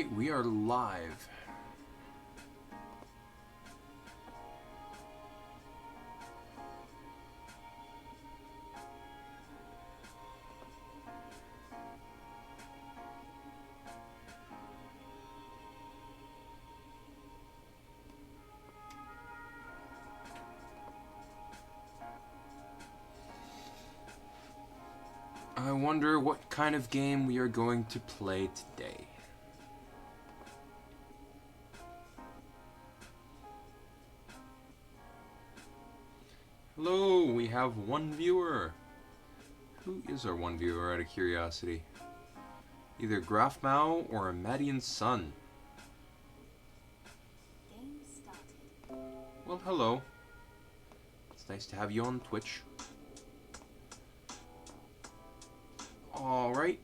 Alright, we are live. I wonder what kind of game we are going to play today. Hello, we have one viewer. Who is our one viewer, out of curiosity? Either Grafmao or a Madian Sun. Game started. Well, hello. It's nice to have you on Twitch. Alright.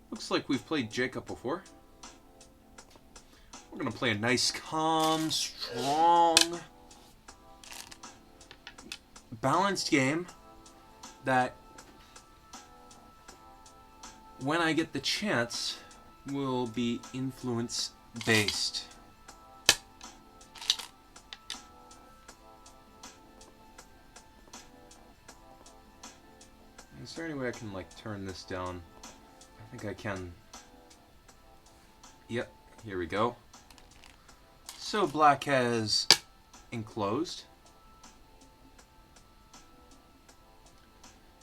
Looks like we've played Jacob before. We're gonna play a nice, calm, strong, balanced game that, when I get the chance, will be influence-based. Is there any way I can, like, turn this down? I think I can. Yep, here we go. So black has enclosed.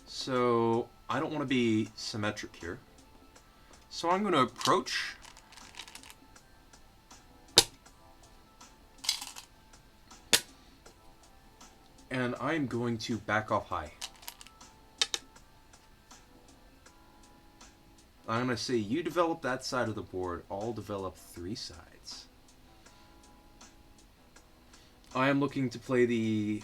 So I don't want to be symmetric here. So I'm going to approach. And I'm going to back off high. I'm going to say, you develop that side of the board, I'll develop 3 sides. I am looking to play the...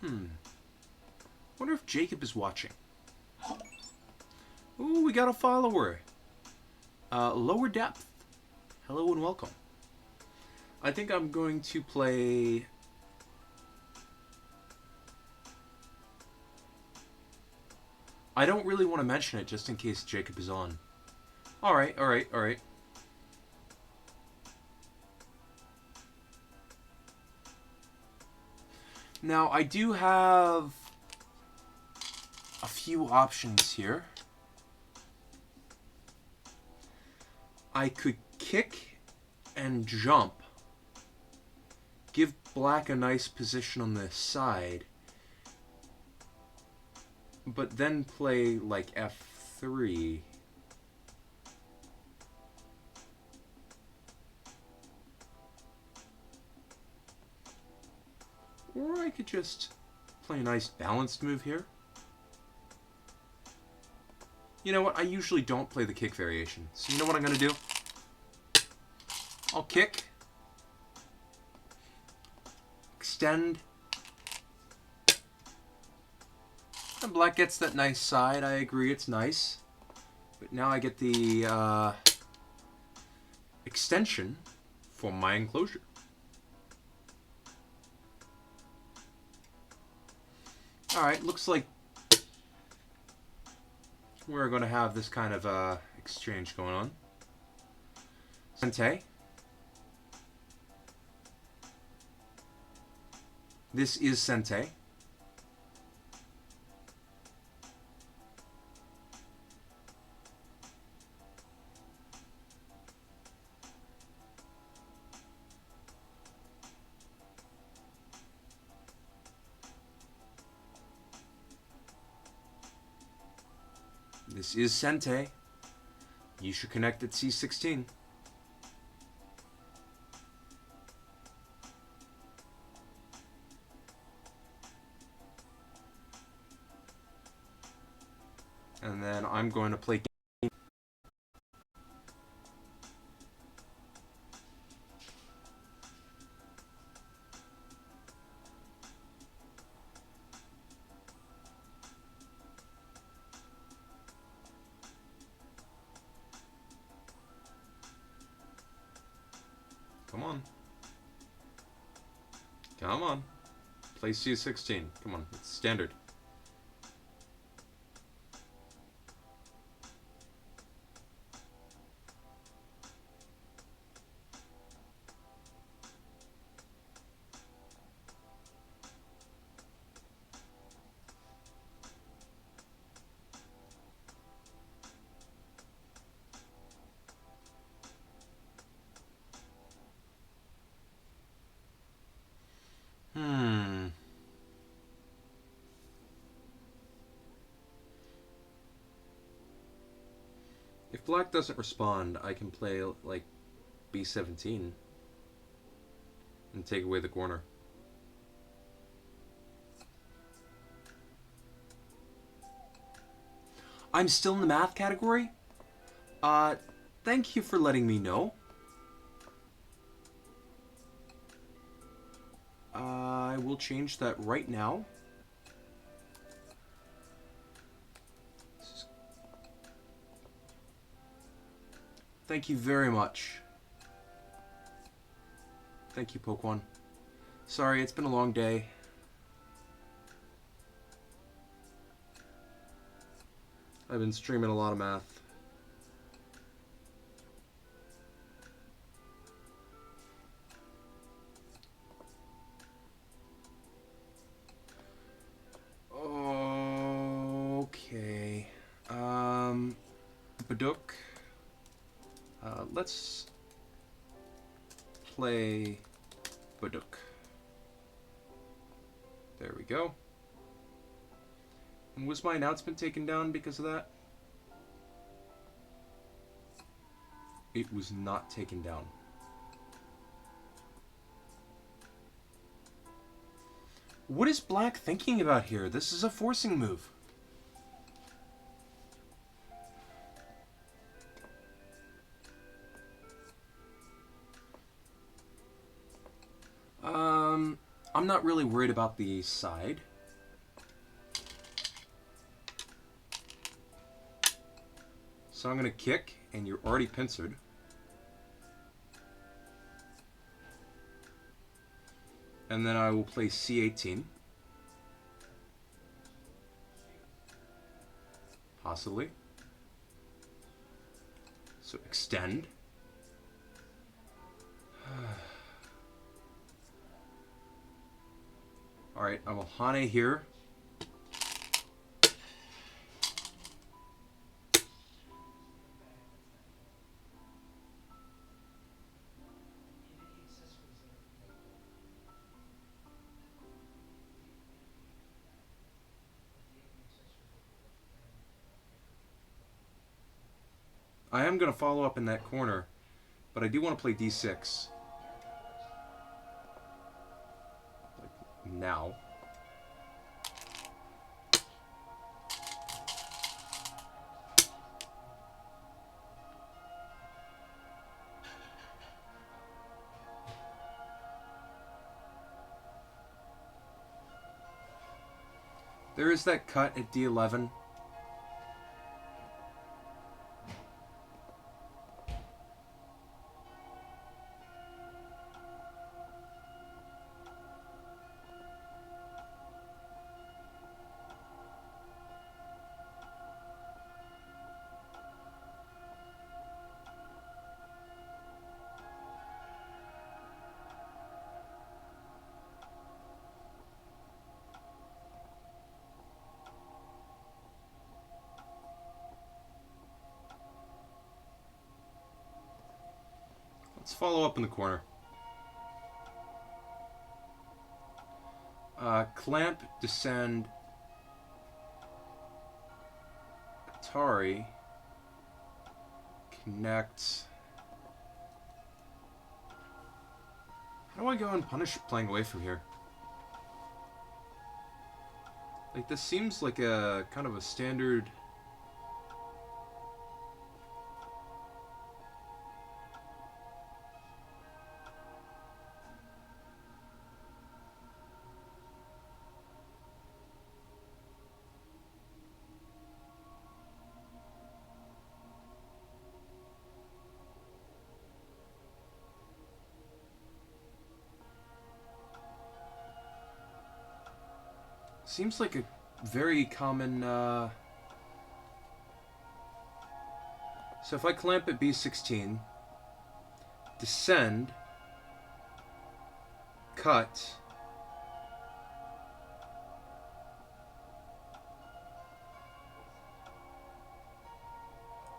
Wonder if Jacob is watching. Ooh, we got a follower. Lower Depth. Hello and welcome. I think I'm going to play... I don't really want to mention it just in case Jacob is on. Alright, alright, alright. Now, I do have a few options here. I could kick and jump. Give black a nice position on the side. But then play, like, F3. Or I could just play a nice balanced move here. You know what? I usually don't play the kick variation. So you know what I'm going to do? I'll kick. Extend. And black gets that nice side. I agree, it's nice. But now I get the extension for my enclosure. Alright, looks like we're going to have this kind of exchange going on. Sente. This is Sente. This is Sente. You should connect at C16. And then I'm going to play... Come on. Come on. Play C16. Come on, it's standard. If black doesn't respond, I can play like B17 and take away the corner. I'm still in the math category? Thank you for letting me know. I will change that right now. Thank you very much. Thank you, Pokemon. Sorry, it's been a long day. I've been streaming a lot of math. Okay. Baduk. Let's play Baduk. There we go. And was my announcement taken down because of that? It was not taken down. What is Black thinking about here? This is a forcing move. I'm not really worried about the side. So I'm going to kick, and you're already pincered. And then I will play C18. Possibly. So extend. Alright, I will Hane here. I am going to follow up in that corner, but I do want to play D6. Like now. There is that cut at D11. Let's follow up in the corner. Clamp, descend, Atari, connect. How do I go and punish playing away from here? Like, this seems like a kind of a standard. Seems like a very common... So if I clamp at B16, descend, cut,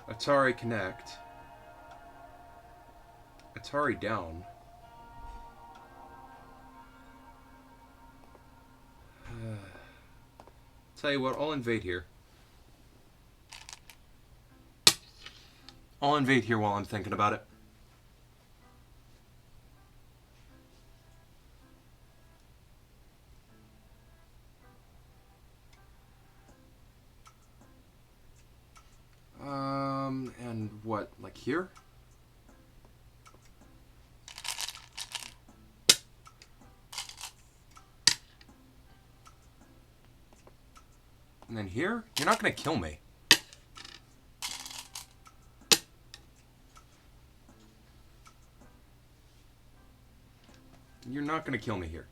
Atari connect, Atari down. Tell you what, I'll invade here. I'll invade here while I'm thinking about it. And what, like here? And then here? You're not gonna kill me. You're not gonna kill me here.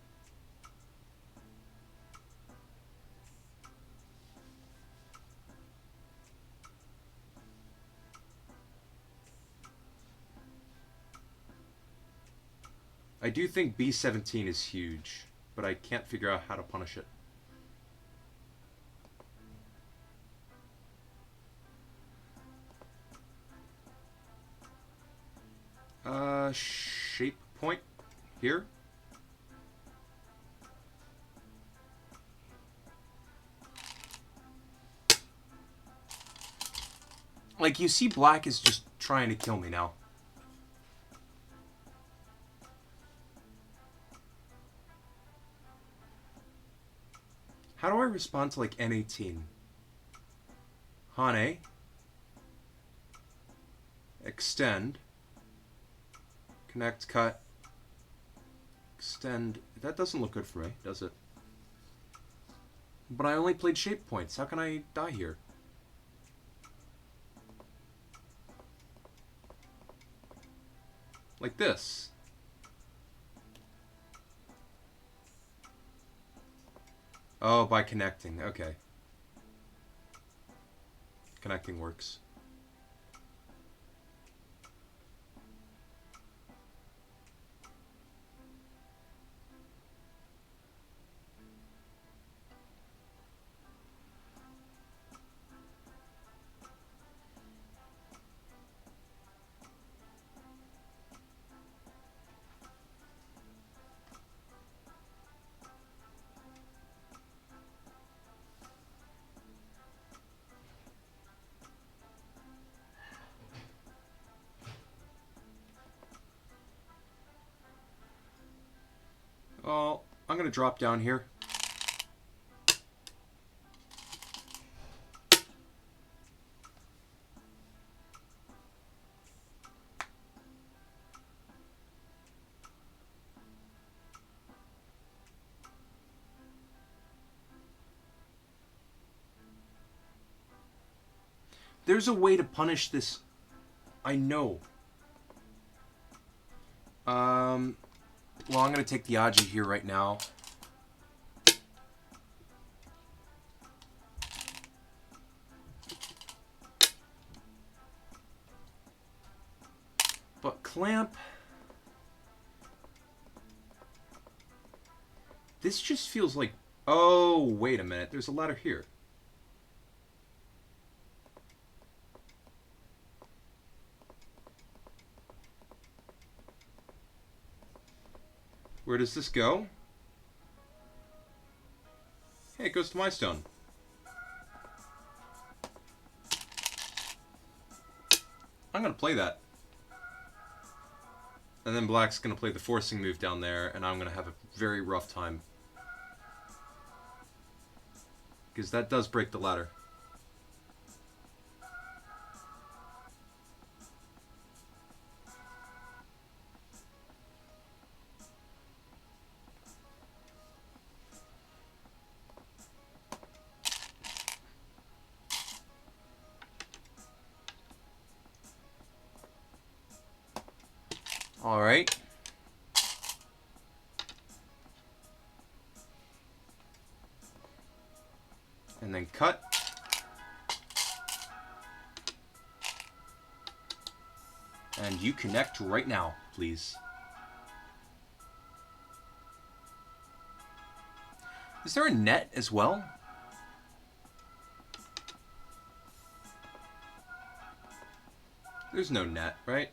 I do think B17 is huge, but I can't figure out how to punish it. Shape point here. Like, you see black is just trying to kill me now. How do I respond to, like, N18? Hane. Extend. Connect, cut. Extend. That doesn't look good for me, does it? But I only played shape points. How can I die here? Like this. Oh, by connecting. Okay. Connecting works. Oh, I'm gonna drop down here. There's a way to punish this. I know. Well, I'm going to take the Aji here right now. But clamp. This just feels like... Oh, wait a minute. There's a ladder here. Where does this go? Hey, it goes to my stone. I'm going to play that. And then black's going to play the forcing move down there, and I'm going to have a very rough time. Because that does break the ladder. All right. And then cut. And you connect right now, please. Is there a net as well? There's no net, right?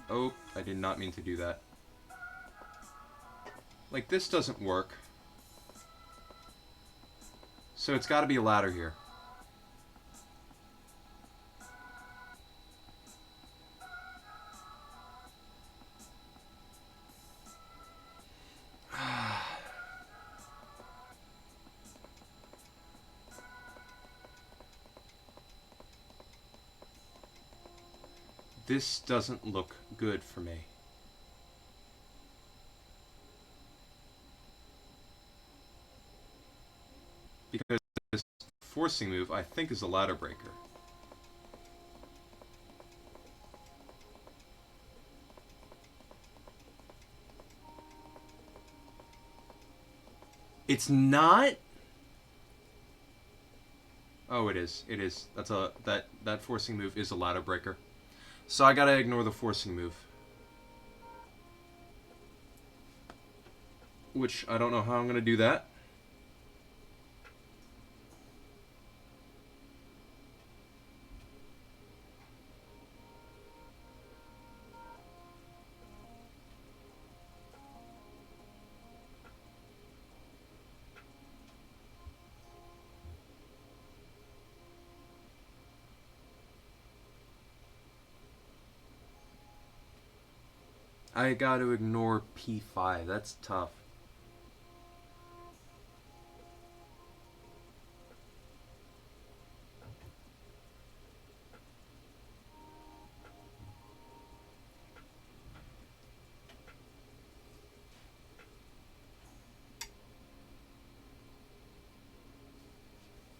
Oh, I did not mean to do that. Like, this doesn't work. So it's got to be a ladder here. This doesn't look good for me. Because this forcing move, I think, is a ladder breaker. It's not? Oh, it is. It is. That's a that forcing move is a ladder breaker. So I gotta ignore the forcing move. Which I don't know how I'm gonna do that. I got to ignore P5. That's tough.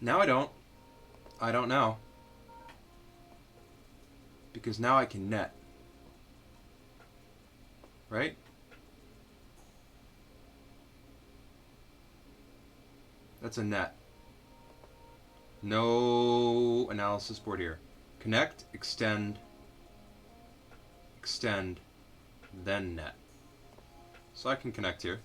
Now I don't. I don't now. Because now I can net. Right? That's a net. No analysis board here. Connect, extend, extend, then net. So I can connect here.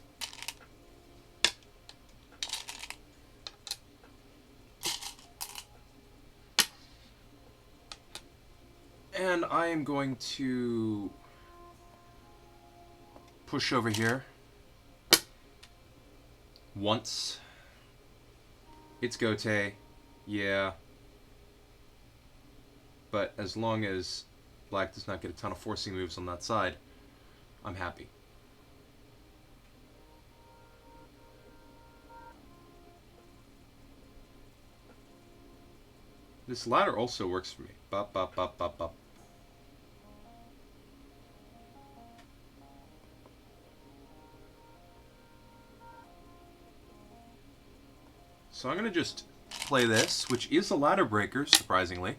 And I am going to push over here once. It's Gote, yeah. But as long as black does not get a ton of forcing moves on that side, I'm happy. This ladder also works for me. Bop, bop, bop, bop, bop. So I'm going to just play this, which is a ladder breaker, surprisingly.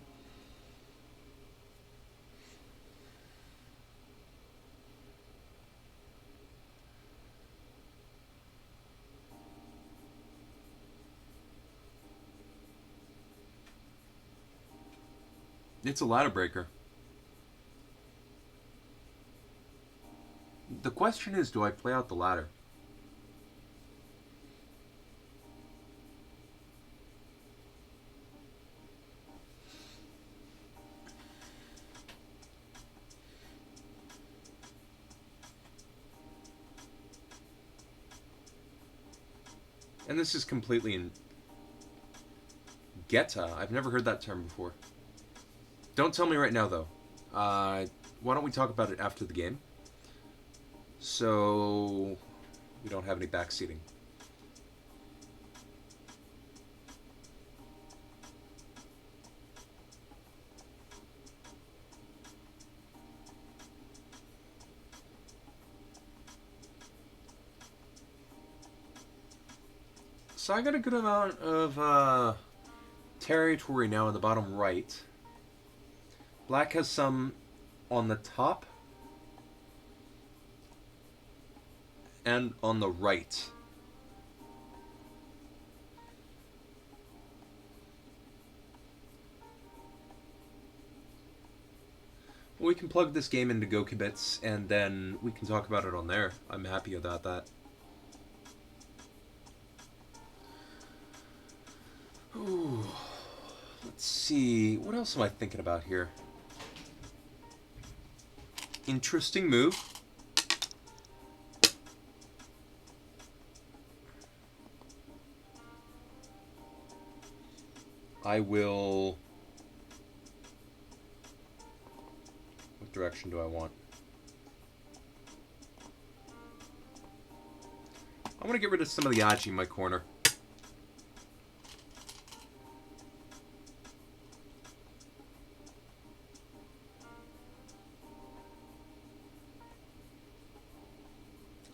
It's a ladder breaker. The question is, do I play out the ladder? And this is completely in Geta. I've never heard that term before. Don't tell me right now, though. Why don't we talk about it after the game? So we don't have any backseating. So I got a good amount of territory now in the bottom right. Black has some on the top and on the right. We can plug this game into GoKibits, and then we can talk about it on there. I'm happy about that. Ooh. Let's see. What else am I thinking about here? Interesting move. I will... What direction do I want? I want to get rid of some of the Aji in my corner.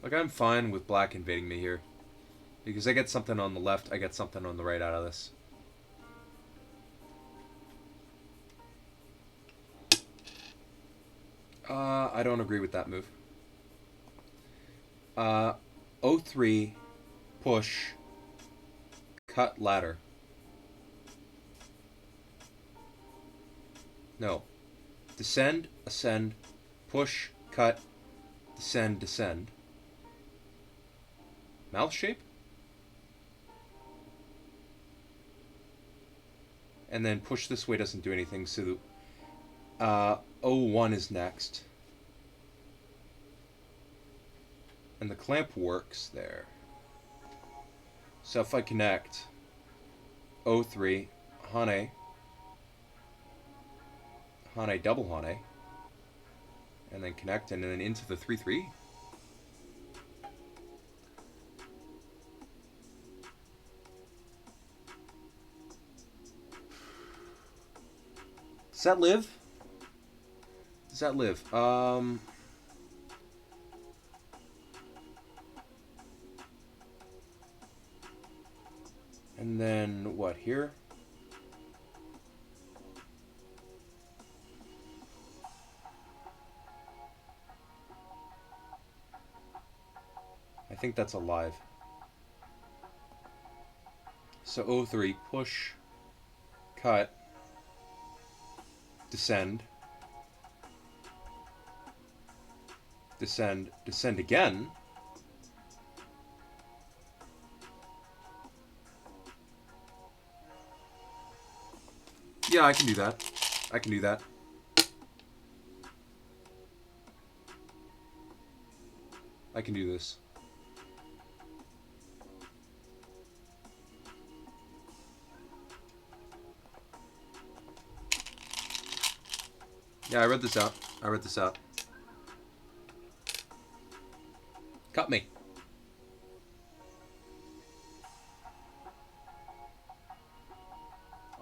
Like, I'm fine with black invading me here. Because I get something on the left, I get something on the right out of this. I don't agree with that move. 03, push, cut ladder. No. Descend, ascend, push, cut, descend, descend. Mouth shape? And then push this way doesn't do anything, so 01 is next. And the clamp works there. So if I connect 03, Hane, Hane, double Hane, and then connect, and then into the 3-3. Does that live? Does that live? And then what here? I think that's alive. So 03, push, cut, descend, descend, descend again. Yeah, I can do that. I can do that. I can do this. Yeah, I read this out. I read this out. Cut me.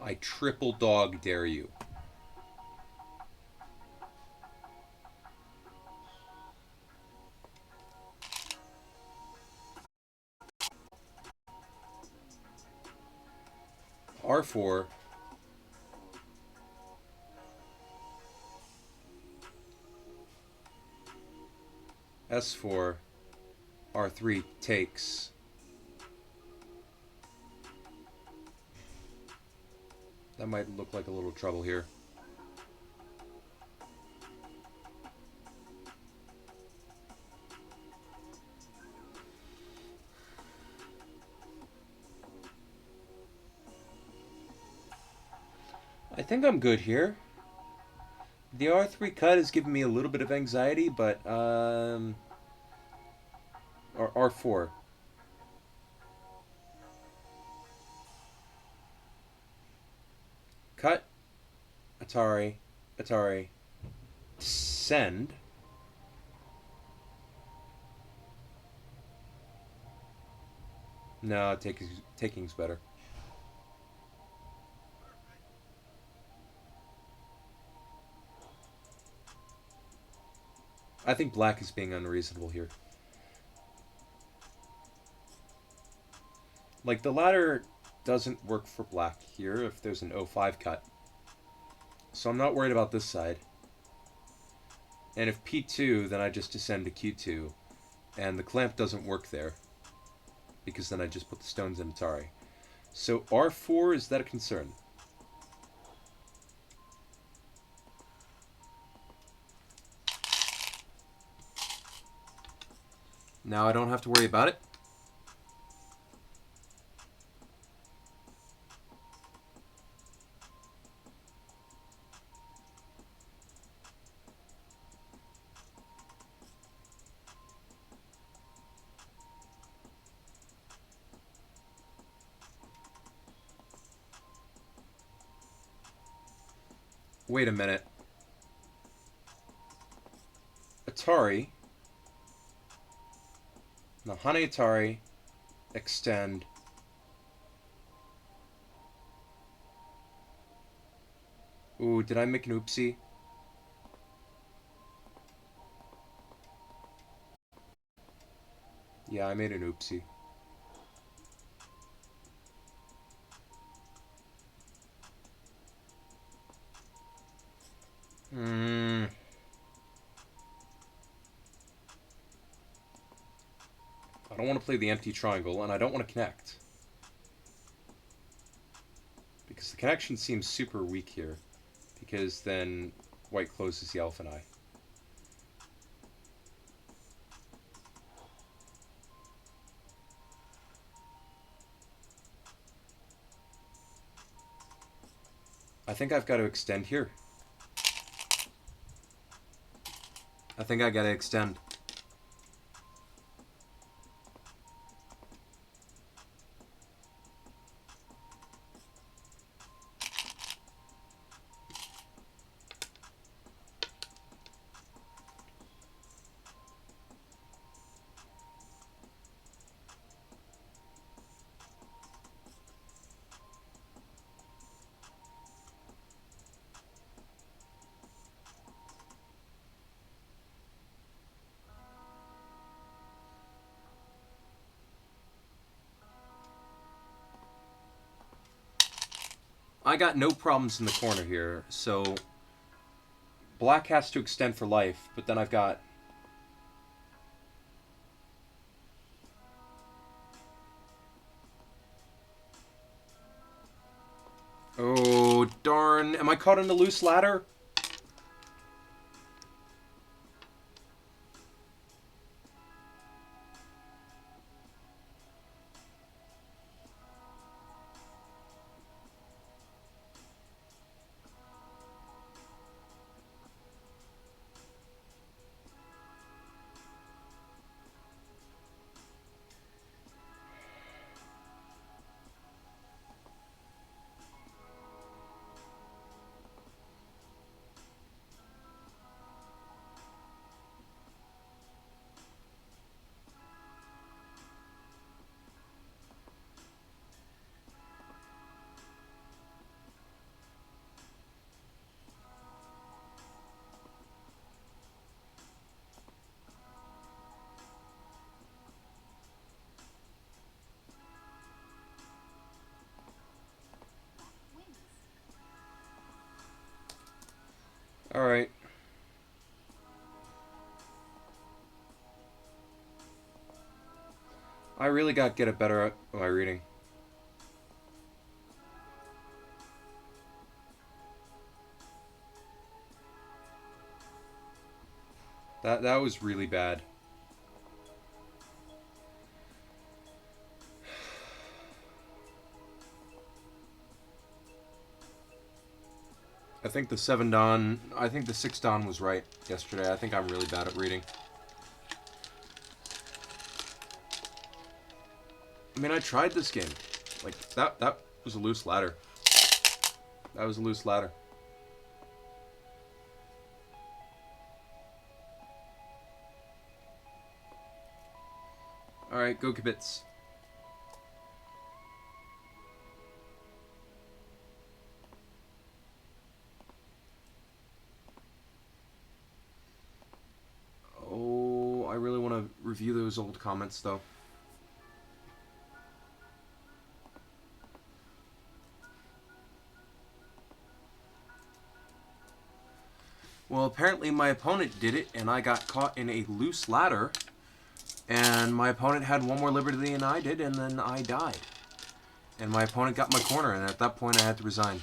I triple dog dare you. R4. S4. R3 takes. That might look like a little trouble here. I think I'm good here. The R3 cut is giving me a little bit of anxiety, but or R4. Cut. Atari. Atari. Send. No, taking's better. I think black is being unreasonable here. Like, the ladder doesn't work for black here if there's an 05 cut. So I'm not worried about this side. And if P2, then I just descend to Q2. And the clamp doesn't work there, because then I just put the stones in Atari. So R4, is that a concern? Now I don't have to worry about it. Wait a minute. Atari. Now, Honey Atari. Extend. Ooh, did I make an oopsie? Yeah, I made an oopsie. I don't want to play the empty triangle, and I don't want to connect. Because the connection seems super weak here. Because then white closes the elephant eye. I think I've got to extend here. I think I gotta extend. I got no problems in the corner here, so black has to extend for life, but then I've got... Oh, darn. Am I caught in a loose ladder? Alright. I really got to get it better at my reading. That was really bad. I think the 7 Dawn... I think the 6 Dawn was right yesterday. I think I'm really bad at reading. I mean, I tried this game. Like, that was a loose ladder. That was a loose ladder. Alright, go Kibitz. Oh, I really want to review those old comments, though. Well, apparently my opponent did it, and I got caught in a loose ladder. And my opponent had one more liberty than I did, and then I died. And my opponent got my corner, and at that point I had to resign.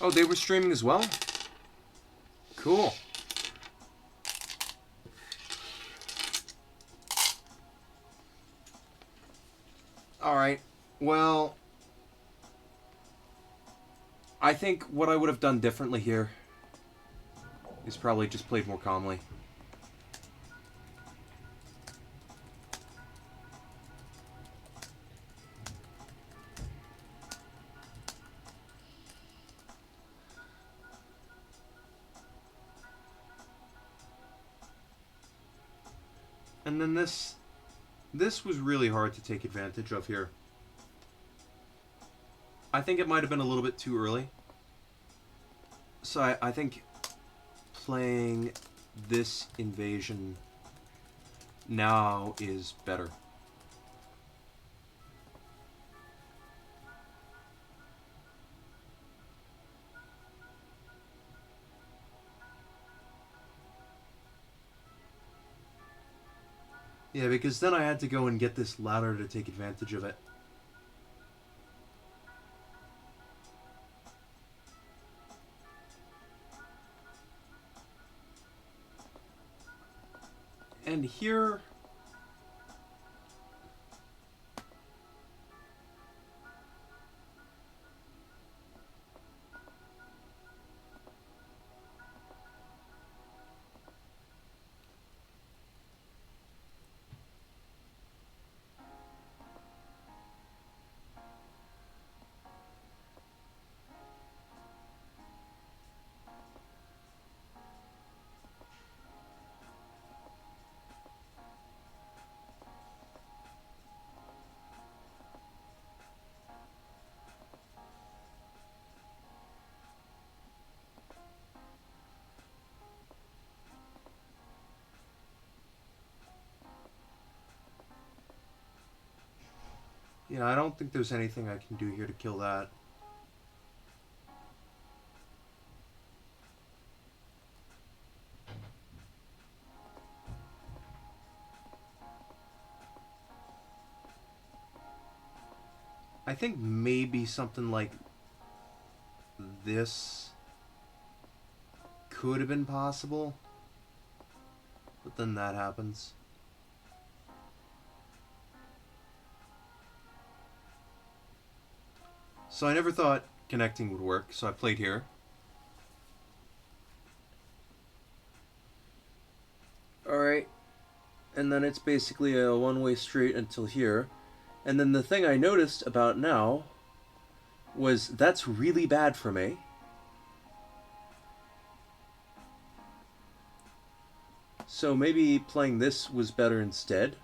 Oh, they were streaming as well? Cool. Alright. Well, I think what I would have done differently here is probably just played more calmly. And then this was really hard to take advantage of here. I think it might have been a little bit too early. So I think playing this invasion now is better. Yeah, because then I had to go and get this ladder to take advantage of it. And here... Yeah, I don't think there's anything I can do here to kill that. I think maybe something like this could have been possible, but then that happens. So I never thought connecting would work, so I played here. Alright, and then it's basically a one-way street until here. And then the thing I noticed about now was that's really bad for me. So maybe playing this was better instead.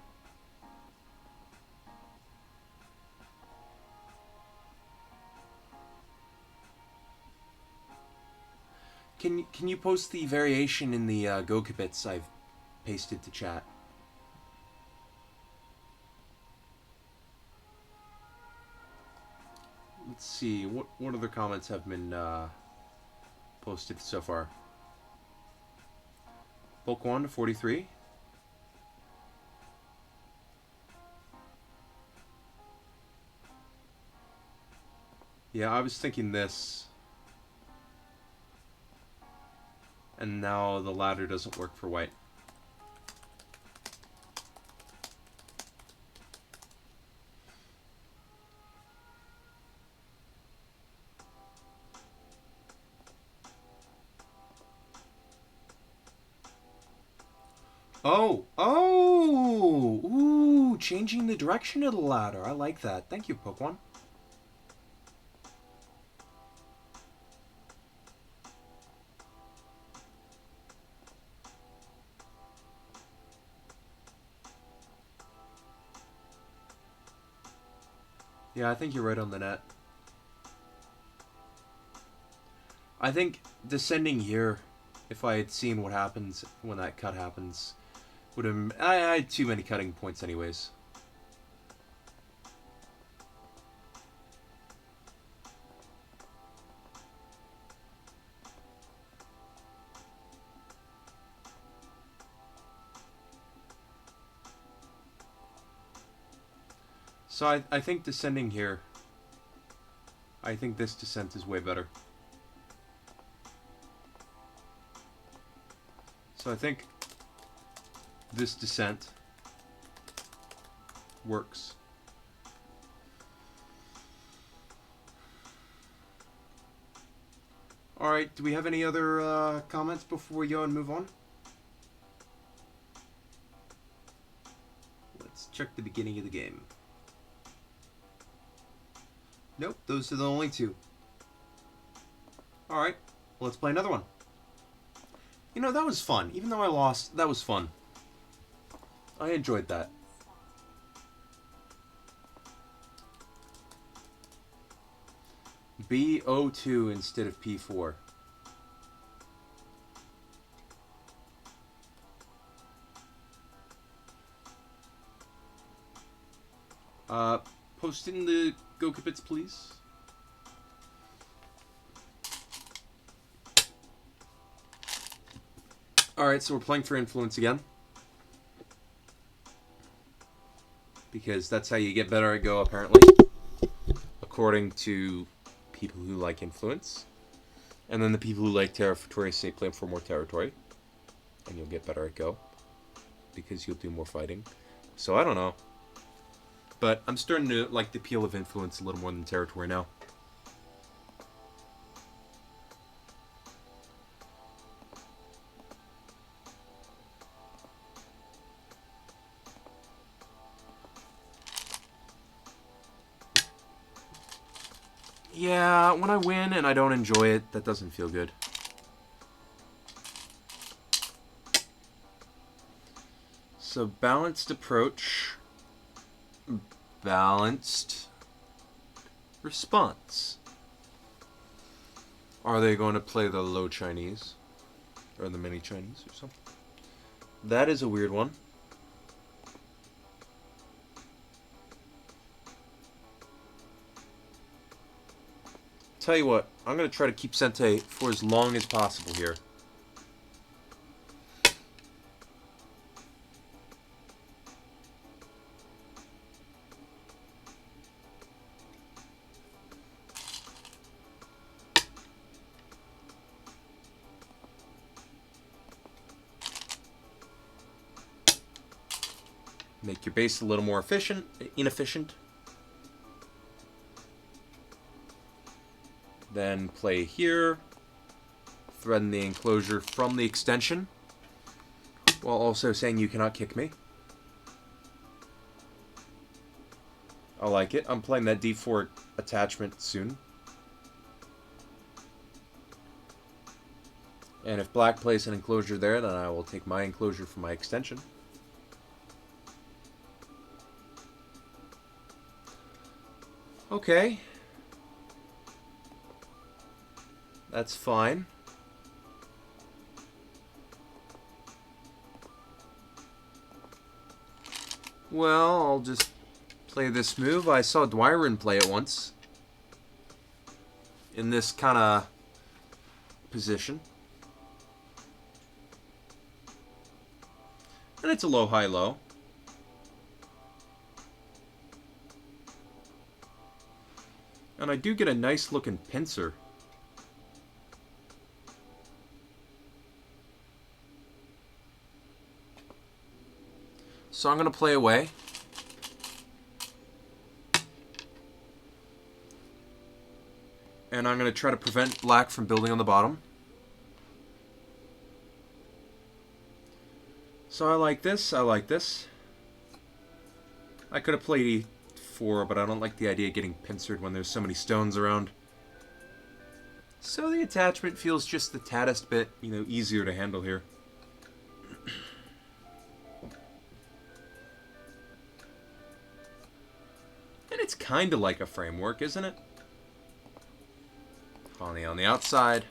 Can you post the variation in the Goku bits I've pasted to chat? Let's see, what other comments have been posted so far? Pokemon 43. Yeah, I was thinking this. And now the ladder doesn't work for white. Oh! Ooh, changing the direction of the ladder. I like that. Thank you, Pokemon. Yeah, I think you're right on the net. I think descending here, if I had seen what happens when that cut happens, would have... I had too many cutting points anyways. So I think descending here, I think this descent is way better. So I think this descent works. Alright, do we have any other comments before we go and move on? Let's check the beginning of the game. Nope, those are the only two. Alright, let's play another one. You know, that was fun. Even though I lost, that was fun. I enjoyed that. B02 instead of P4. Post in the Goku bits, please. Alright, so we're playing for influence again. Because that's how you get better at Go, apparently. According to people who like influence. And then the people who like territory say play for more territory. And you'll get better at Go. Because you'll do more fighting. So I don't know. But I'm starting to like the appeal of influence a little more than territory now. Yeah, when I win and I don't enjoy it, that doesn't feel good. So, balanced approach. Balanced response. Are they going to play the low Chinese? Or the mini Chinese or something? That is a weird one. Tell you what, I'm going to try to keep Sente for as long as possible here. Make your base a little more inefficient. Then play here. Threaten the enclosure from the extension. While also saying you cannot kick me. I like it. I'm playing that D4 attachment soon. And if black plays an enclosure there, then I will take my enclosure from my extension. Okay. That's fine. Well, I'll just play this move. I saw Dwyron play it once. In this kind of position. And it's a low, high, low. And I do get a nice looking pincer. So I'm going to play away. And I'm going to try to prevent black from building on the bottom. So I like this, I like this. I could have played E4, but I don't like the idea of getting pincered when there's so many stones around. So the attachment feels just the taddest bit, easier to handle here. And it's kind of like a framework, isn't it? Honey on the outside.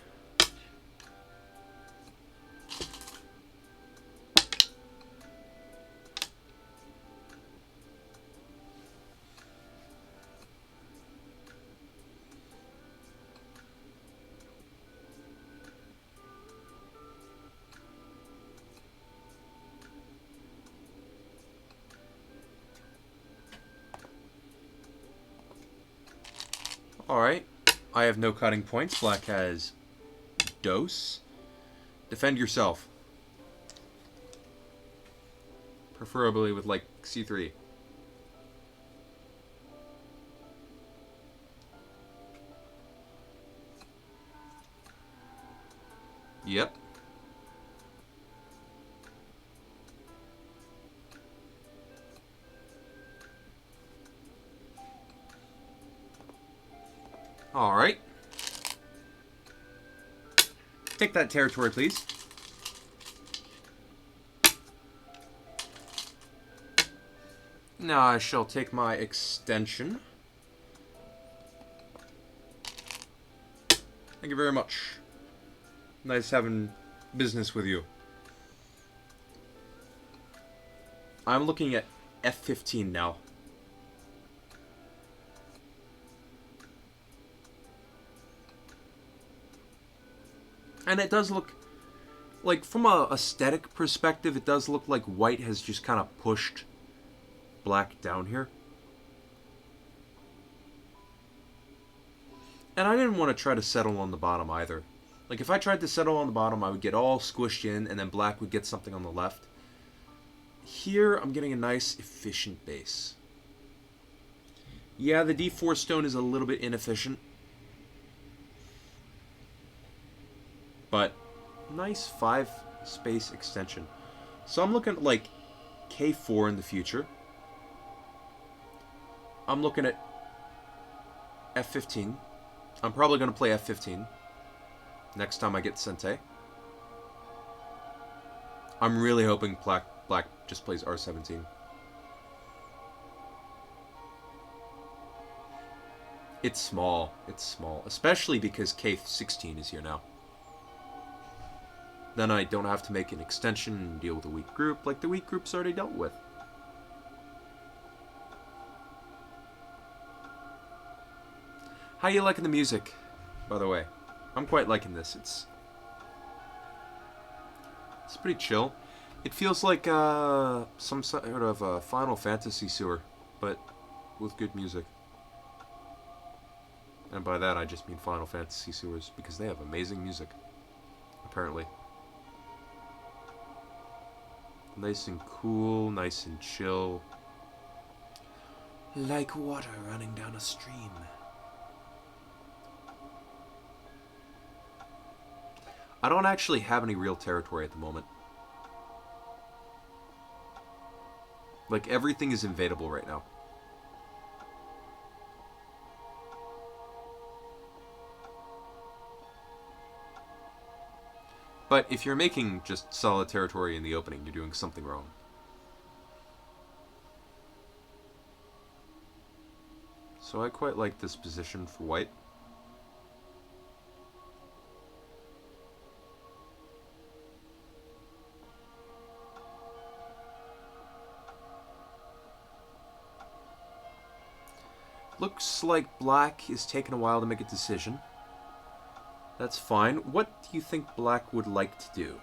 Alright, I have no cutting points. Black has dose. Defend yourself. Preferably with, like, C3. Yep. Alright. Take that territory, please. Now I shall take my extension. Thank you very much. Nice having business with you. I'm looking at F15 now. And it does look, like, from a aesthetic perspective, it does look like white has just kind of pushed black down here. And I didn't want to try to settle on the bottom either. Like, if I tried to settle on the bottom, I would get all squished in, and then black would get something on the left. Here, I'm getting a nice, efficient base. Yeah, the D4 stone is a little bit inefficient. But, nice 5-space extension. So I'm looking at, like, K4 in the future. I'm looking at F15. I'm probably going to play F15 next time I get Sente. I'm really hoping black just plays R17. It's small. It's small. Especially because K16 is here now. Then I don't have to make an extension and deal with a weak group like the weak group's already dealt with. How you liking the music, by the way? I'm quite liking this. It's pretty chill. It feels like some sort of a Final Fantasy sewer, but with good music. And by that I just mean Final Fantasy sewers, because they have amazing music, apparently. Nice and cool, nice and chill. Like water running down a stream. I don't actually have any real territory at the moment. Like, everything is invadable right now. But if you're making just solid territory in the opening, you're doing something wrong. So I quite like this position for white. Looks like black is taking a while to make a decision. That's fine. What do you think black would like to do?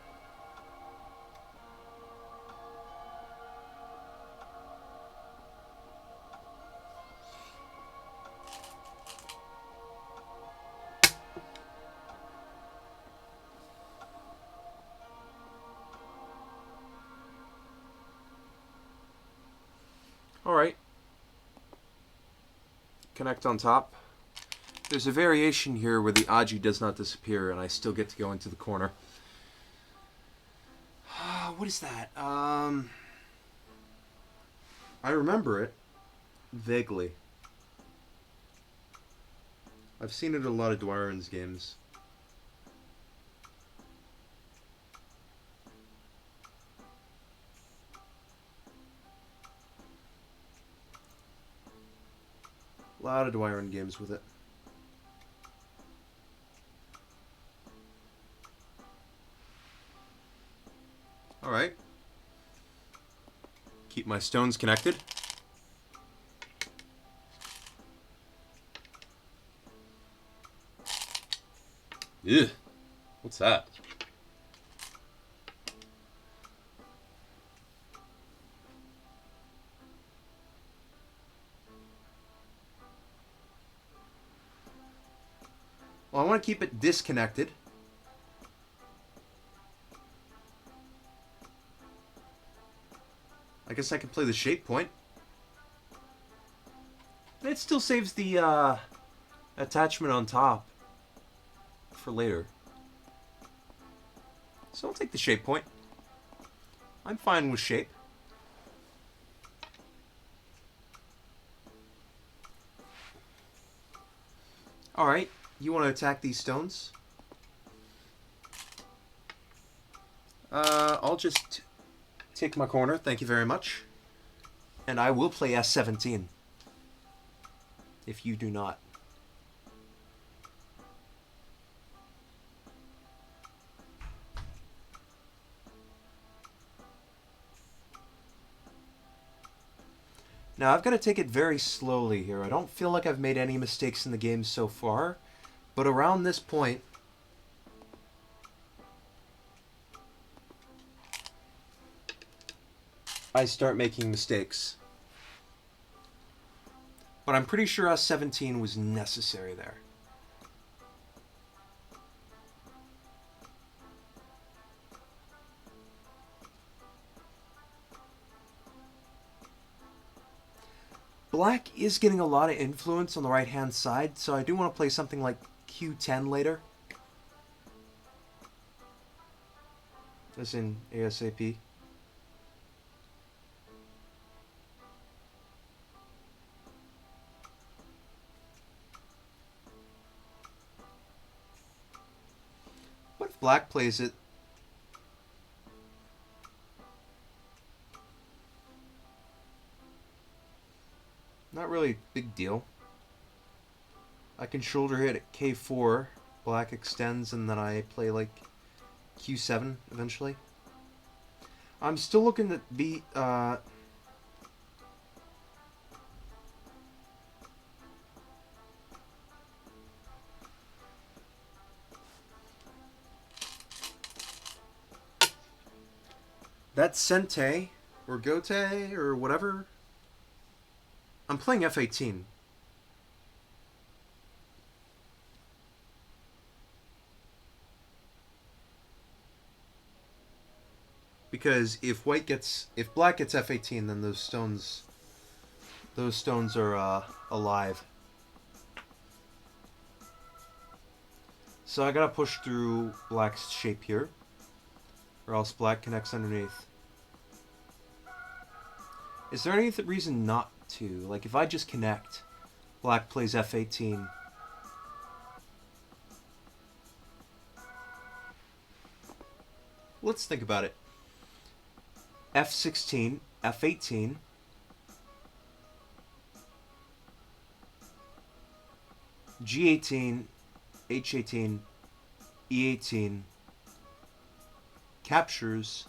Alright. Connect on top. There's a variation here where the Aji does not disappear and I still get to go into the corner. What is that? I remember it vaguely. I've seen it in a lot of Dwyerin's games. A lot of Dwyerin games with it. Alright. Keep my stones connected. Ugh. What's that? Well, I want to keep it disconnected. I guess I can play the shape point. It still saves the attachment on top for later. So I'll take the shape point. I'm fine with shape. Alright, you want to attack these stones? I'll just take my corner, thank you very much. And I will play S17. If you do not. Now I've got to take it very slowly here. I don't feel like I've made any mistakes in the game so far. But around this point, I start making mistakes. But I'm pretty sure S17 was necessary there. Black is getting a lot of influence on the right-hand side, so I do want to play something like Q10 later. As in ASAP. What if Black plays it? Not really a big deal. I can shoulder hit at K4, Black extends, and then I play like Q7 eventually. I'm still looking to beat that Sente or Gote or whatever. I'm playing F18. Because if Black gets F18, then those stones are alive. So I gotta push through Black's shape here, or else Black connects underneath. Is there any reason not to? Like, if I just connect, Black plays F18. Let's think about it. F16, F18. G18, H18, E18. Captures.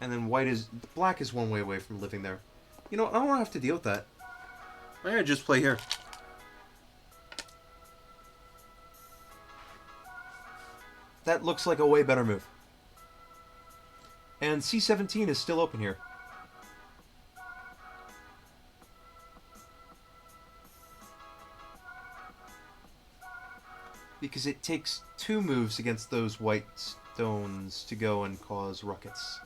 And then Black is one way away from living there. You know, I don't want to have to deal with that. I'm gonna just play here. That looks like a way better move. And C17 is still open here. Because it takes 2 moves against those white stones to go and cause ruckus.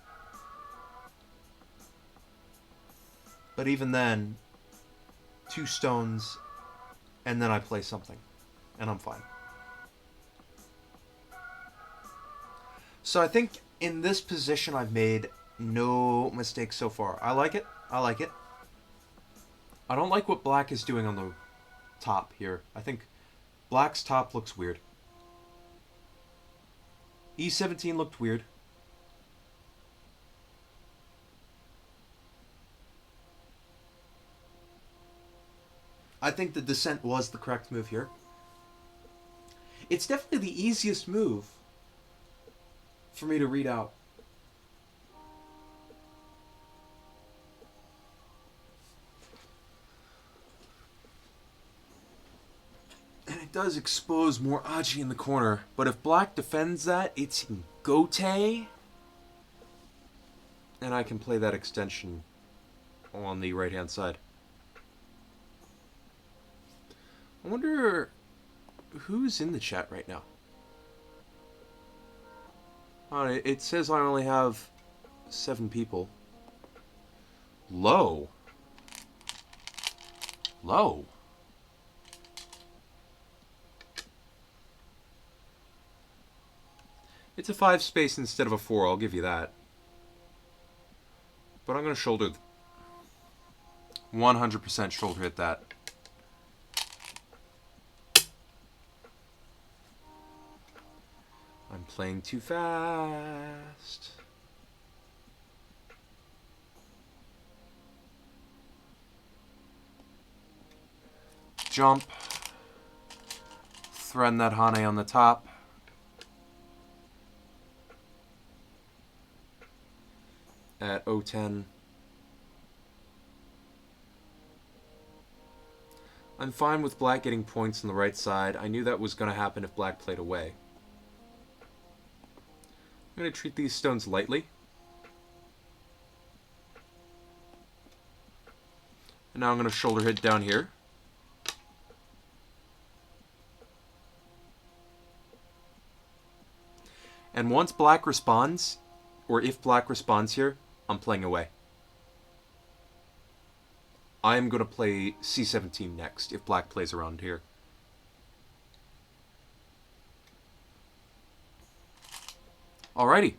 But even then, 2 stones, and then I play something. And I'm fine. So I think in this position I've made no mistakes so far. I like it. I like it. I don't like what Black is doing on the top here. I think Black's top looks weird. E17 looked weird. I think the descent was the correct move here. It's definitely the easiest move for me to read out. And it does expose more Aji in the corner, but if Black defends that, it's Gote, and I can play that extension on the right-hand side. I wonder who's in the chat right now. It says I only have 7 people. Low. Low. It's a 5 space instead of a 4, I'll give you that. But I'm going to shoulder 100% shoulder hit that. I'm playing too fast. Jump. Thread that Hane on the top. At O10. I'm fine with black getting points on the right side. I knew that was going to happen if black played away. I'm going to treat these stones lightly. And now I'm going to shoulder hit down here. And once black responds, or if black responds here, I'm playing away. I am going to play C17 next if black plays around here. Alrighty.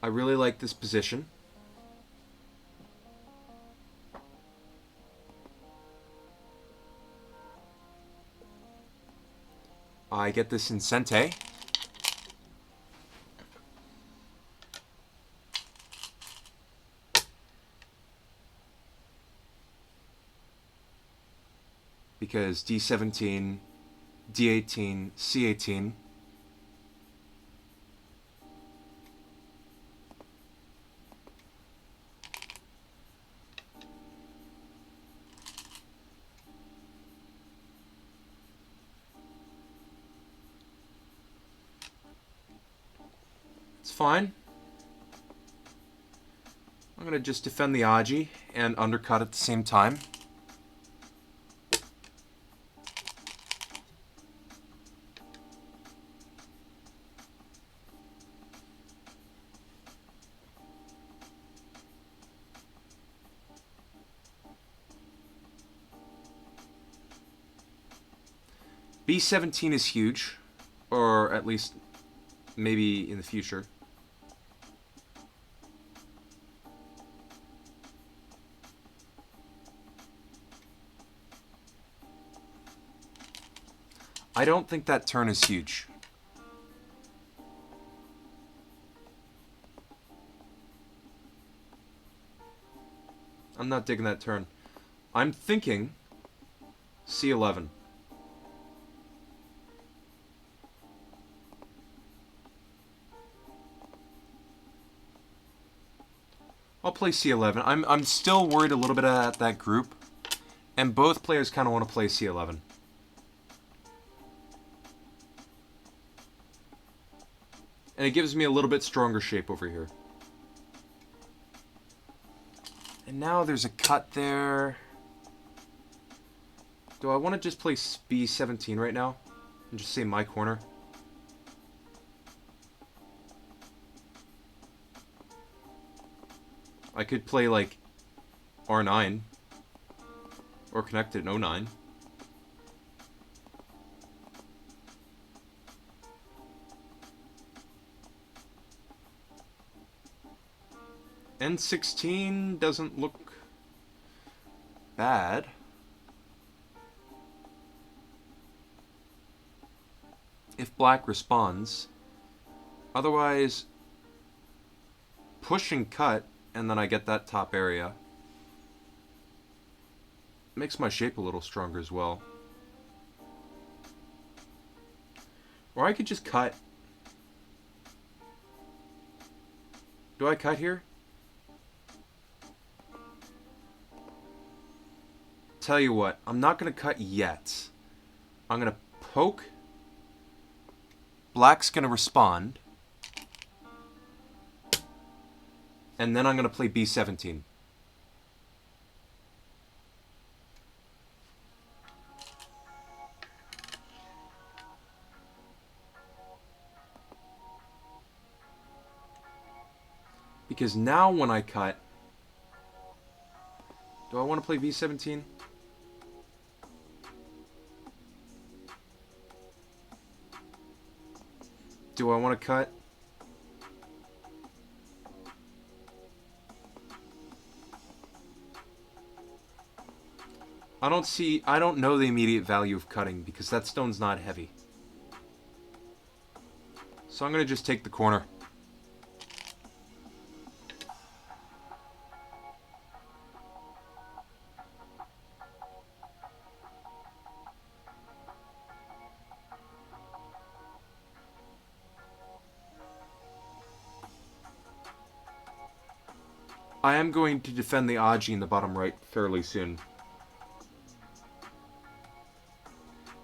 I really like this position. I get this in Sente. Because D17, D18, C18. It's fine. I'm going to just defend the Aji and undercut at the same time. B17 is huge, or at least maybe in the future. I don't think that turn is huge. I'm not digging that turn. I'm thinking C11. I'll play C11. I'm still worried a little bit at that group, and both players kind of want to play C11. And it gives me a little bit stronger shape over here. And now there's a cut there. Do I want to just play B17 right now? And just say my corner? I could play like R9. Or connect it in O9. N16 doesn't look bad. If black responds. Otherwise, push and cut, and then I get that top area. Makes my shape a little stronger as well. Or I could just cut. Do I cut here? Tell you what, I'm not going to cut yet. I'm going to poke. Black's going to respond. And then I'm going to play B17. Because now when I cut... Do I want to play B17? Do I want to cut? I don't know the immediate value of cutting because that stone's not heavy. So I'm going to just take the corner. I am going to defend the Aji in the bottom right fairly soon.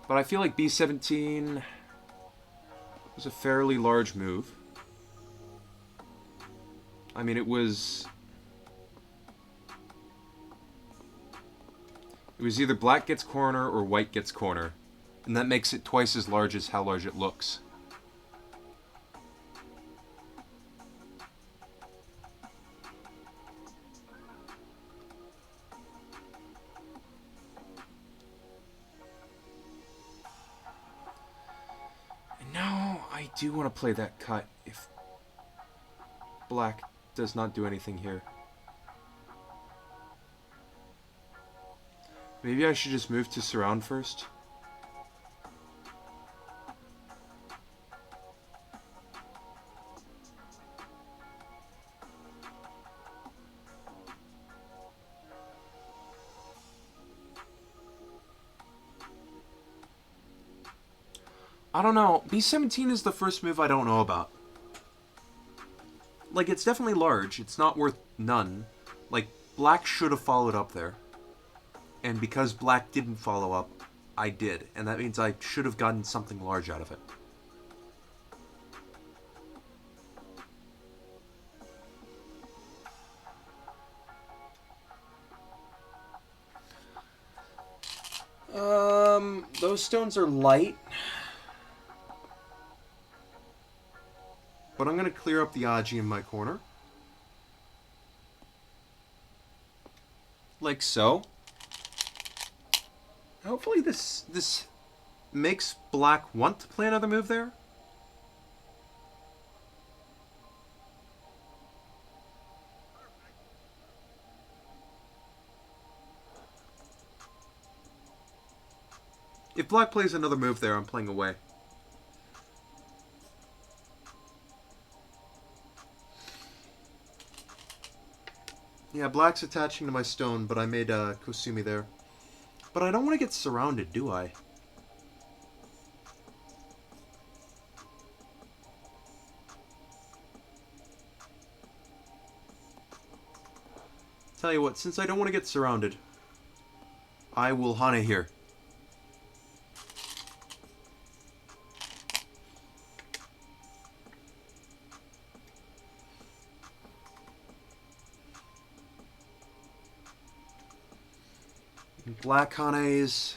But I feel like B17 was a fairly large move. I mean, it was either black gets corner or white gets corner. And that makes it twice as large as how large it looks. I do want to play that cut if black does not do anything here. Maybe I should just move to surround first. I don't know. B17 is the first move I don't know about. Like, it's definitely large. It's not worth none. Like, black should have followed up there. And because black didn't follow up, I did. And that means I should have gotten something large out of it. Those stones are light. But I'm going to clear up the Aji in my corner. Like so. Hopefully this makes black want to play another move there. If black plays another move there, I'm playing away. Yeah, black's attaching to my stone, but I made Kosumi there. But I don't want to get surrounded, do I? Tell you what, since I don't want to get surrounded, I will Hane here. Black Hanes.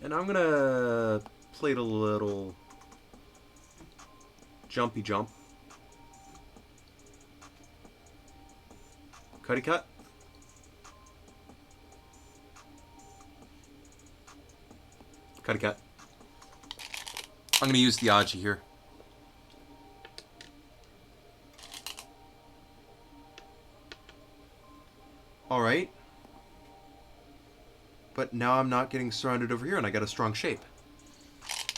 And I'm gonna play it a little jumpy jump. Cutty cut. Cutty cut. I'm gonna use the Aji here. Alright. But now I'm not getting surrounded over here and I got a strong shape.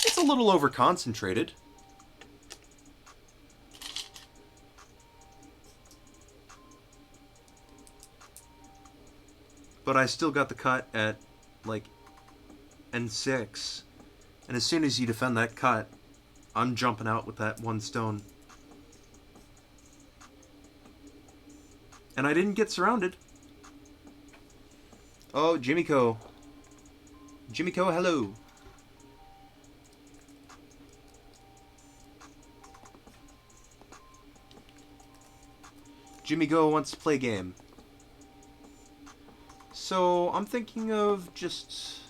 It's a little over-concentrated. But I still got the cut at, like, N6. And as soon as you defend that cut, I'm jumping out with that one stone. And I didn't get surrounded. Oh, Jimiko. Jimiko, hello. Jimiko wants to play a game. So, I'm thinking of just...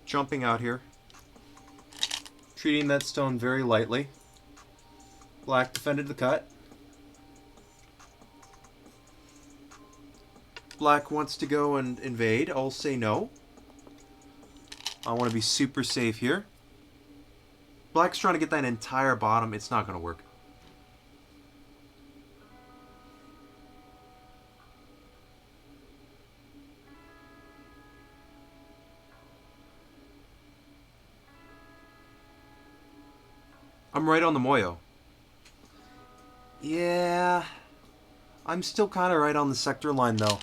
jumping out here. Treating that stone very lightly. Black defended the cut. Black wants to go and invade. I'll say no. I want to be super safe here. Black's trying to get that entire bottom. It's not going to work. I'm right on the Moyo. Yeah. I'm still kind of right on the sector line, though.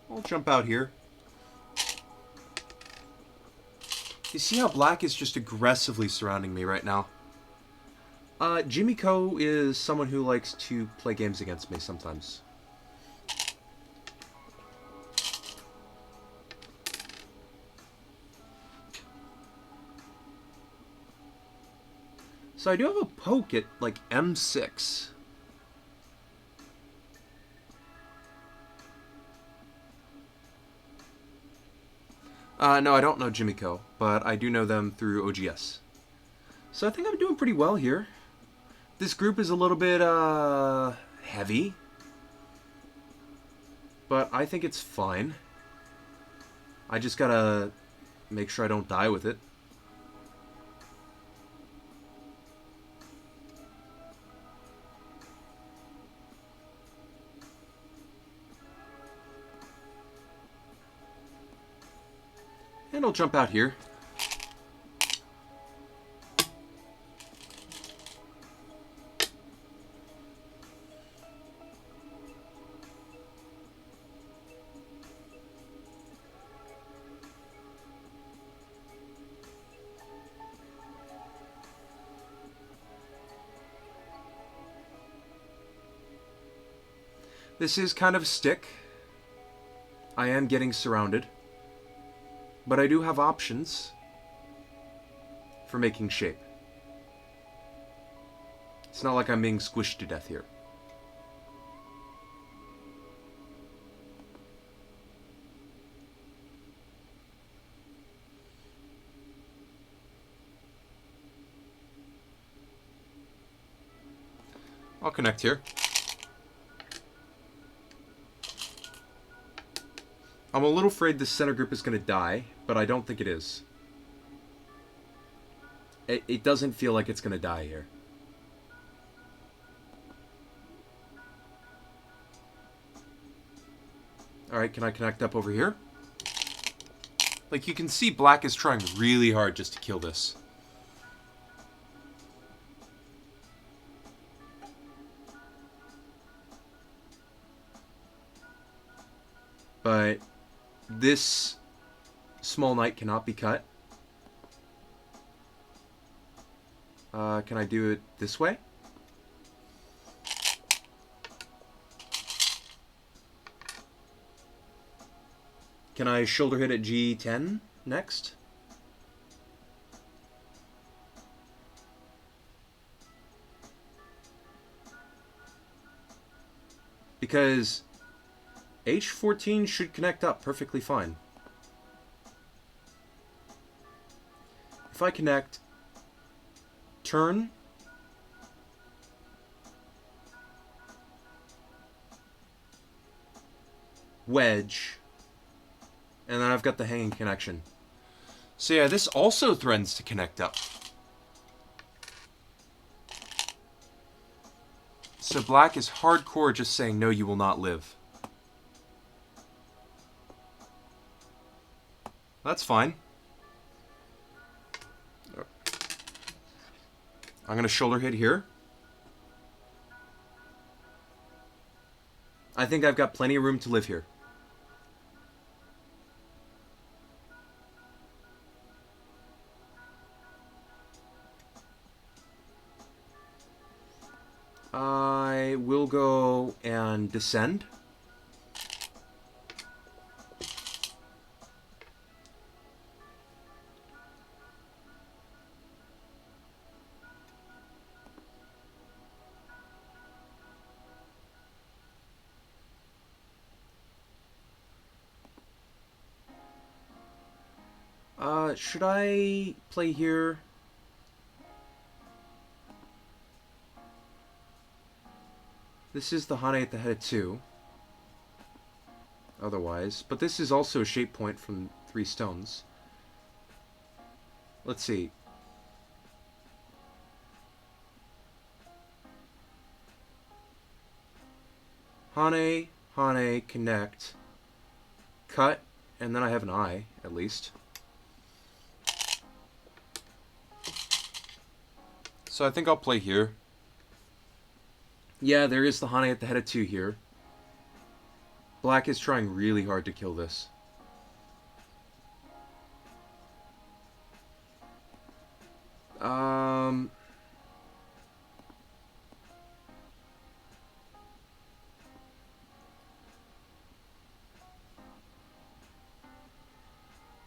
I'll jump out here. You see how Black is just aggressively surrounding me right now? Tsumigo is someone who likes to play games against me sometimes. So I do have a poke at, like, M6. No, I don't know Tsumigo, but I do know them through OGS. So I think I'm doing pretty well here. This group is a little bit, heavy. But I think it's fine. I just gotta make sure I don't die with it. And I'll jump out here. This is kind of a stick. I am getting surrounded. But I do have options for making shape. It's not like I'm being squished to death here. I'll connect here. I'm a little afraid this center group is going to die, but I don't think it is. It doesn't feel like it's going to die here. Alright, can I connect up over here? Like, you can see Black is trying really hard just to kill this. But this small knight cannot be cut. Can I do it this way? Can I shoulder hit at G10 next? Because H14 should connect up perfectly fine. If I connect, turn, wedge, and then I've got the hanging connection. So yeah, this also threatens to connect up. So Black is hardcore just saying, no, you will not live. That's fine. I'm going to shoulder hit here. I think I've got plenty of room to live here. I will go and descend. Should I play here? This is the Hane at the head of 2. Otherwise. But this is also a shape point from 3 stones. Let's see. Hane, Hane, connect, cut, and then I have an eye, at least. So I think I'll play here. Yeah, there is the Hane at the head of 2 here. Black is trying really hard to kill this.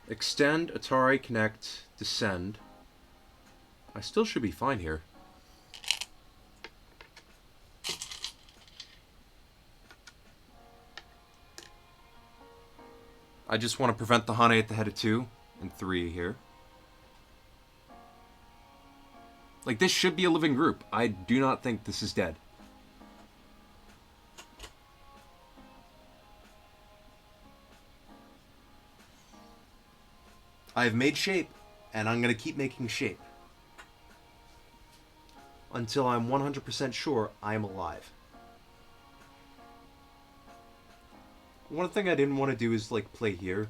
Extend, Atari, connect, descend. I still should be fine here. I just want to prevent the Hane at the head of 2 and 3 here. Like, this should be a living group. I do not think this is dead. I've made shape, and I'm going to keep making shape. Until I'm 100% sure I am alive. One thing I didn't want to do is, like, play here.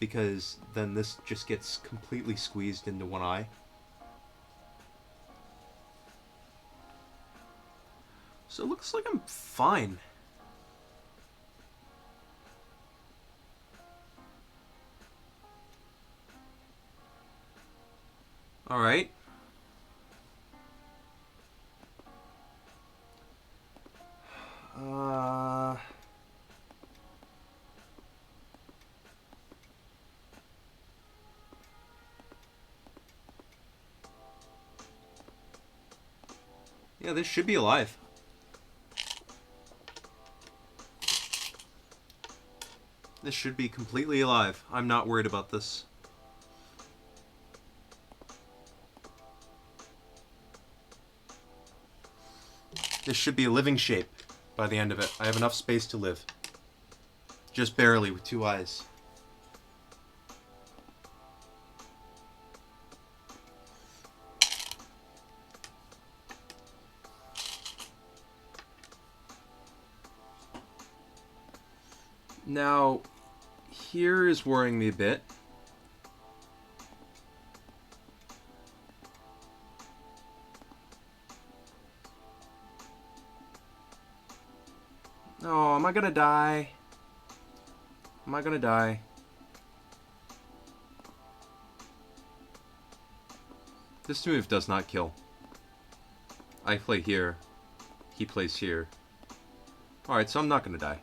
Because then this just gets completely squeezed into one eye. So it looks like I'm fine. Alright. Yeah, this should be alive. This should be completely alive. I'm not worried about this. This should be a living shape by the end of it. I have enough space to live. Just barely with 2 eyes. Now, here is worrying me a bit. Oh, am I gonna die? Am I gonna die? This move does not kill. I play here. He plays here. Alright, so I'm not gonna die.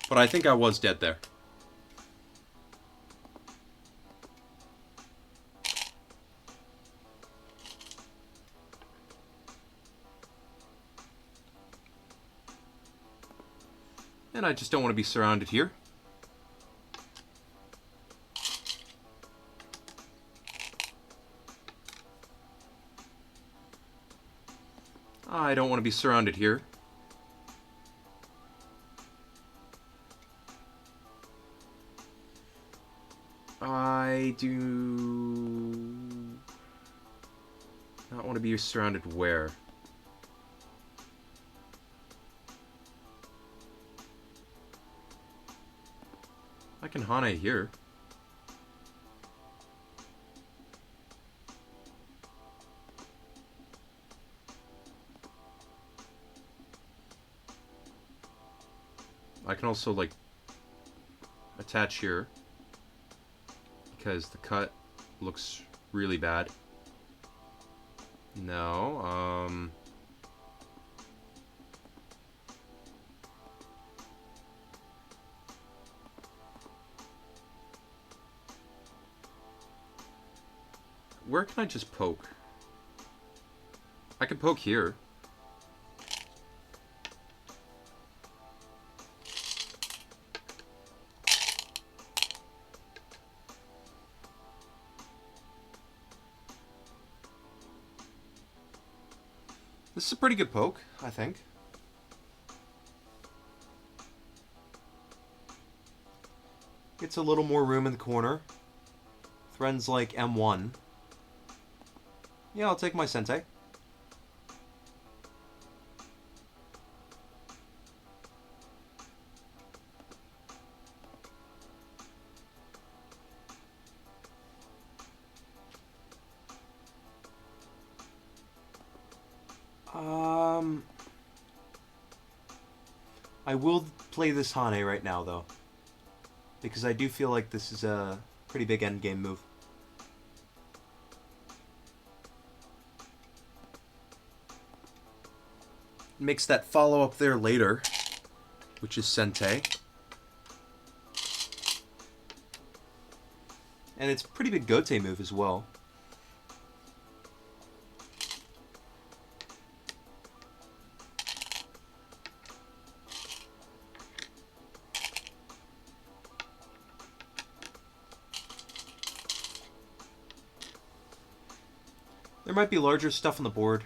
But I think I was dead there. And I just don't want to be surrounded here. I don't want to be surrounded here. I do not want to be surrounded where? I can Hane here. I can also, like, attach here. Because the cut looks really bad. No, where can I just poke? I can poke here. This is a pretty good poke, I think. Gets a little more room in the corner. Threads like M1. Yeah, I'll take my Sentei. I will play this Hane right now, though. Because I do feel like this is a pretty big endgame move. Makes that follow-up there later, which is Sentei. And it's a pretty big Gote move as well. There might be larger stuff on the board.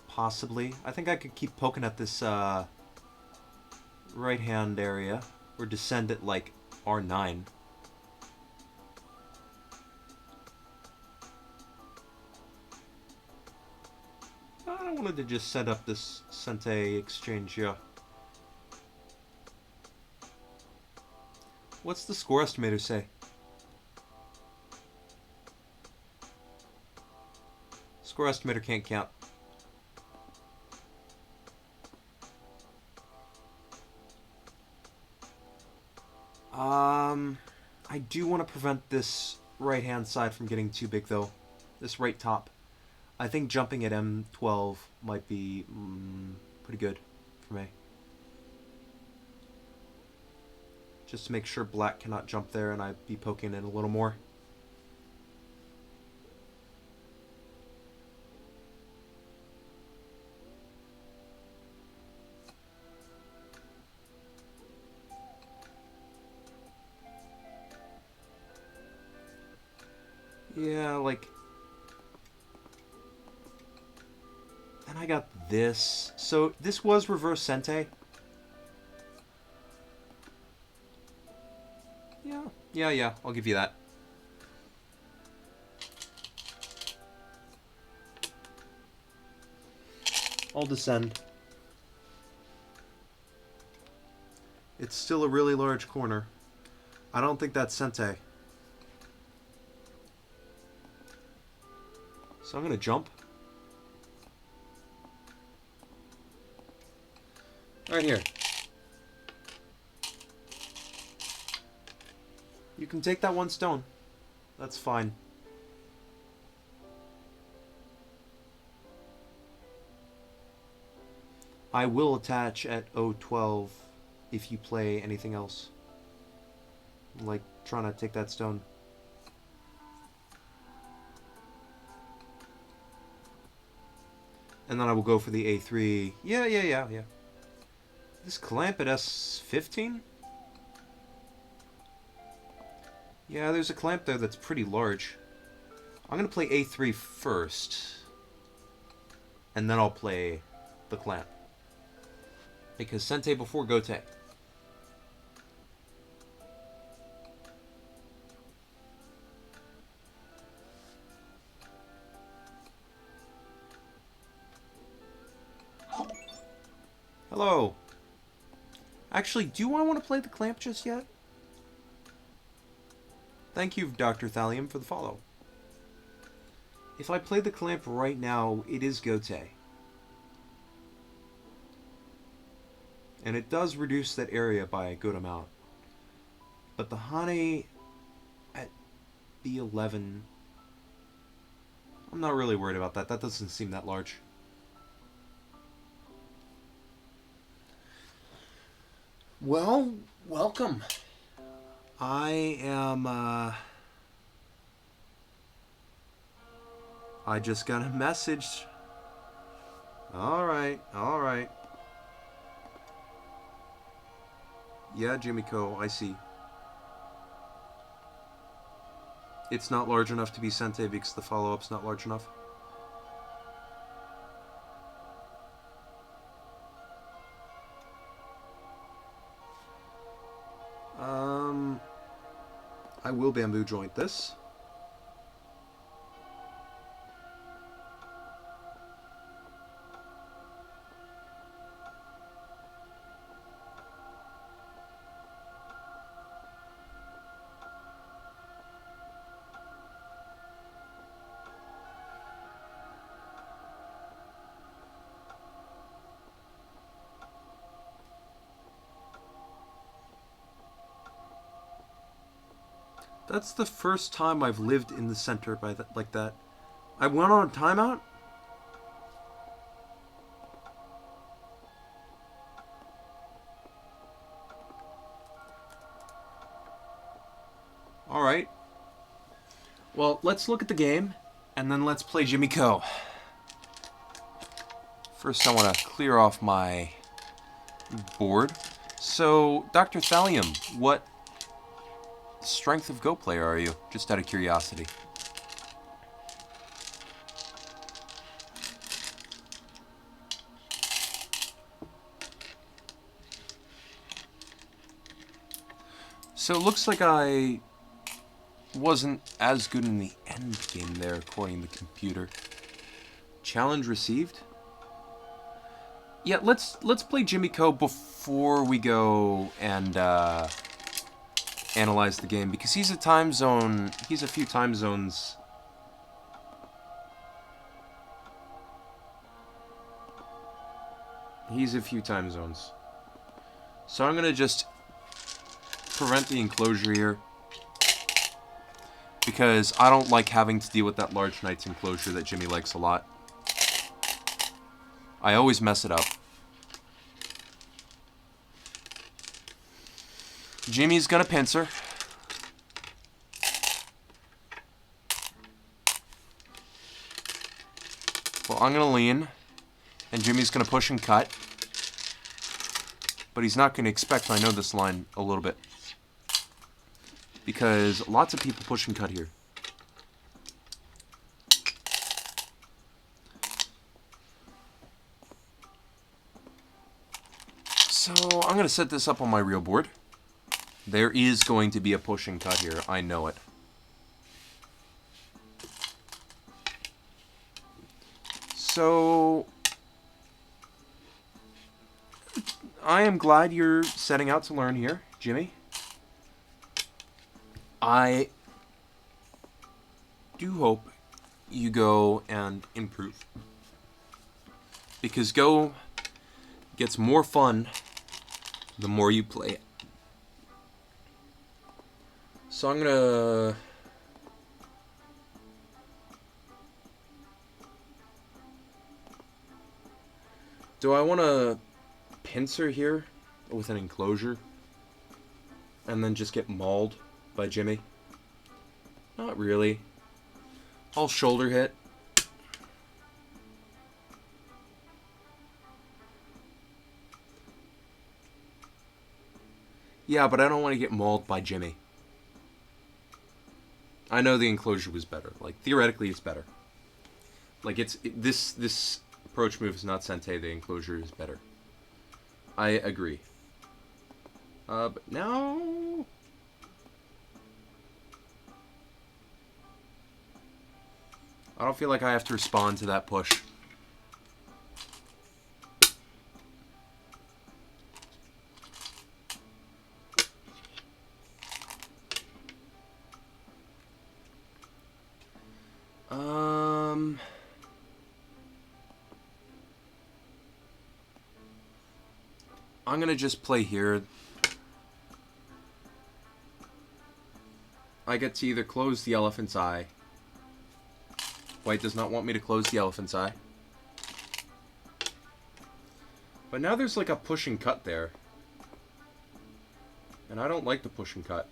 Possibly. I think I could keep poking at this right-hand area. Or descend at like R9. I wanted to just set up this Sentei exchange here. What's the score estimator say? Score estimator can't count. I do want to prevent this right-hand side from getting too big, though. This right top. I think jumping at M12 might be pretty good for me. Just to make sure black cannot jump there and I'd be poking in a little more. Yeah, like... And I got this. So this was reverse Sentei. Yeah, I'll give you that. I'll descend. It's still a really large corner. I don't think that's Sentei. So I'm going to jump. Right here. You can take that one stone. That's fine. I will attach at O12 if you play anything else. Like trying to take that stone. And then I will go for the A3. Yeah. This clamp at S15? Yeah, there's a clamp there that's pretty large. I'm going to play A3 first. And then I'll play the clamp. Because Sentei before Gote. Hello. Actually, do I want to play the clamp just yet? Thank you, Dr. Thallium, for the follow. If I play the clamp right now, it is Gote. And it does reduce that area by a good amount. But the Hane at B11... I'm not really worried about that. That doesn't seem that large. Well, welcome. I am, I just got a message. Alright. Yeah, Jimiko, I see. It's not large enough to be Sentei because the follow-up's not large enough. I will bamboo joint this. That's the first time I've lived in the center by that like that. I went on a timeout. All right. Well, let's look at the game, and then let's play Jimmy Co. First, I want to clear off my board. So, Dr. Thallium, what strength of Go player are you? Just out of curiosity. So it looks like I wasn't as good in the end game there, according to the computer. Challenge received? Yeah, let's play Jimmy Co before we go and analyze the game, because he's a time zone. He's a few time zones. He's a few time zones. So I'm gonna just prevent the enclosure here, because I don't like having to deal with that large Knight's enclosure that Jimmy likes a lot. I always mess it up. Jimmy's gonna pincer. Well, I'm gonna lean, and Jimmy's gonna push and cut. But he's not gonna expect I know this line a little bit, because lots of people push and cut here. So I'm gonna set this up on my real board. There is going to be a push and cut here. I know it. So I am glad you're setting out to learn here, Jimmy. I do hope you go and improve, because Go gets more fun the more you play it. So I'm gonna do I want to pincer here with an enclosure and then just get mauled by Jimmy? Not really. I'll shoulder hit. Yeah, but I don't want to get mauled by Jimmy. I know the enclosure was better. Like, theoretically, it's better. Like, this approach move is not Sente. The enclosure is better. I agree. But now I don't feel like I have to respond to that push. I'm gonna just play here. I get to either close the elephant's eye. White does not want me to close the elephant's eye. But now there's like a push and cut there. And I don't like the push and cut.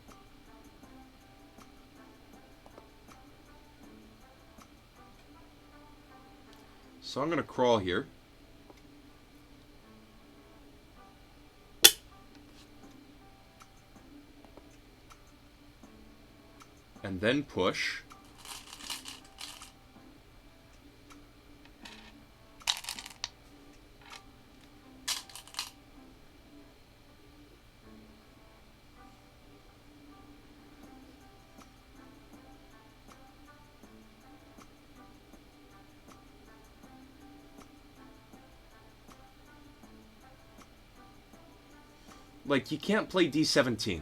So I'm gonna crawl here. And then push. Like, you can't play D17.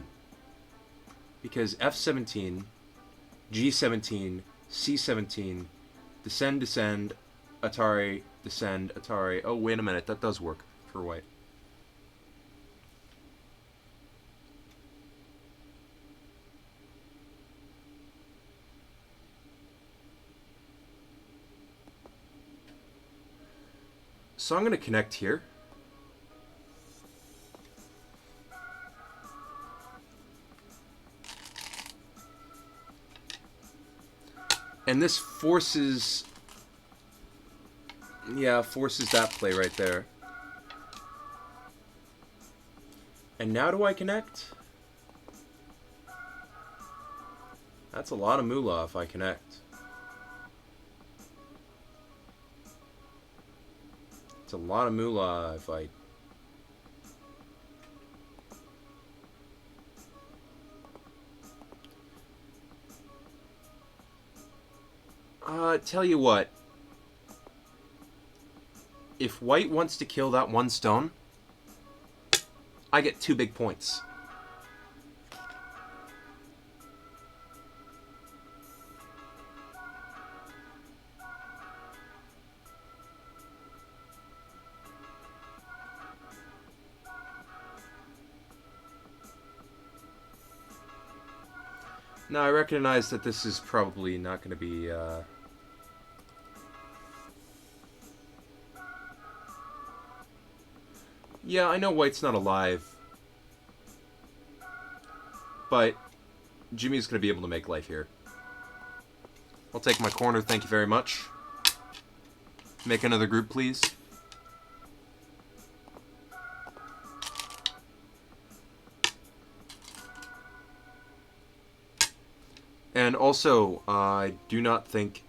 Because F17, G17, C17, descend, descend, Atari, descend, Atari. Oh, wait a minute. That does work for white. So I'm going to connect here. And this forces... Yeah, forces that play right there. And now do I connect? That's a lot of moolah if I connect. It's a lot of moolah if I... Tell you what. If white wants to kill that one stone, I get 2 big points. Now, I recognize that this is probably not going to be... Yeah, I know white's not alive. But Jimmy's going to be able to make life here. I'll take my corner, thank you very much. Make another group, please. And also, I do not think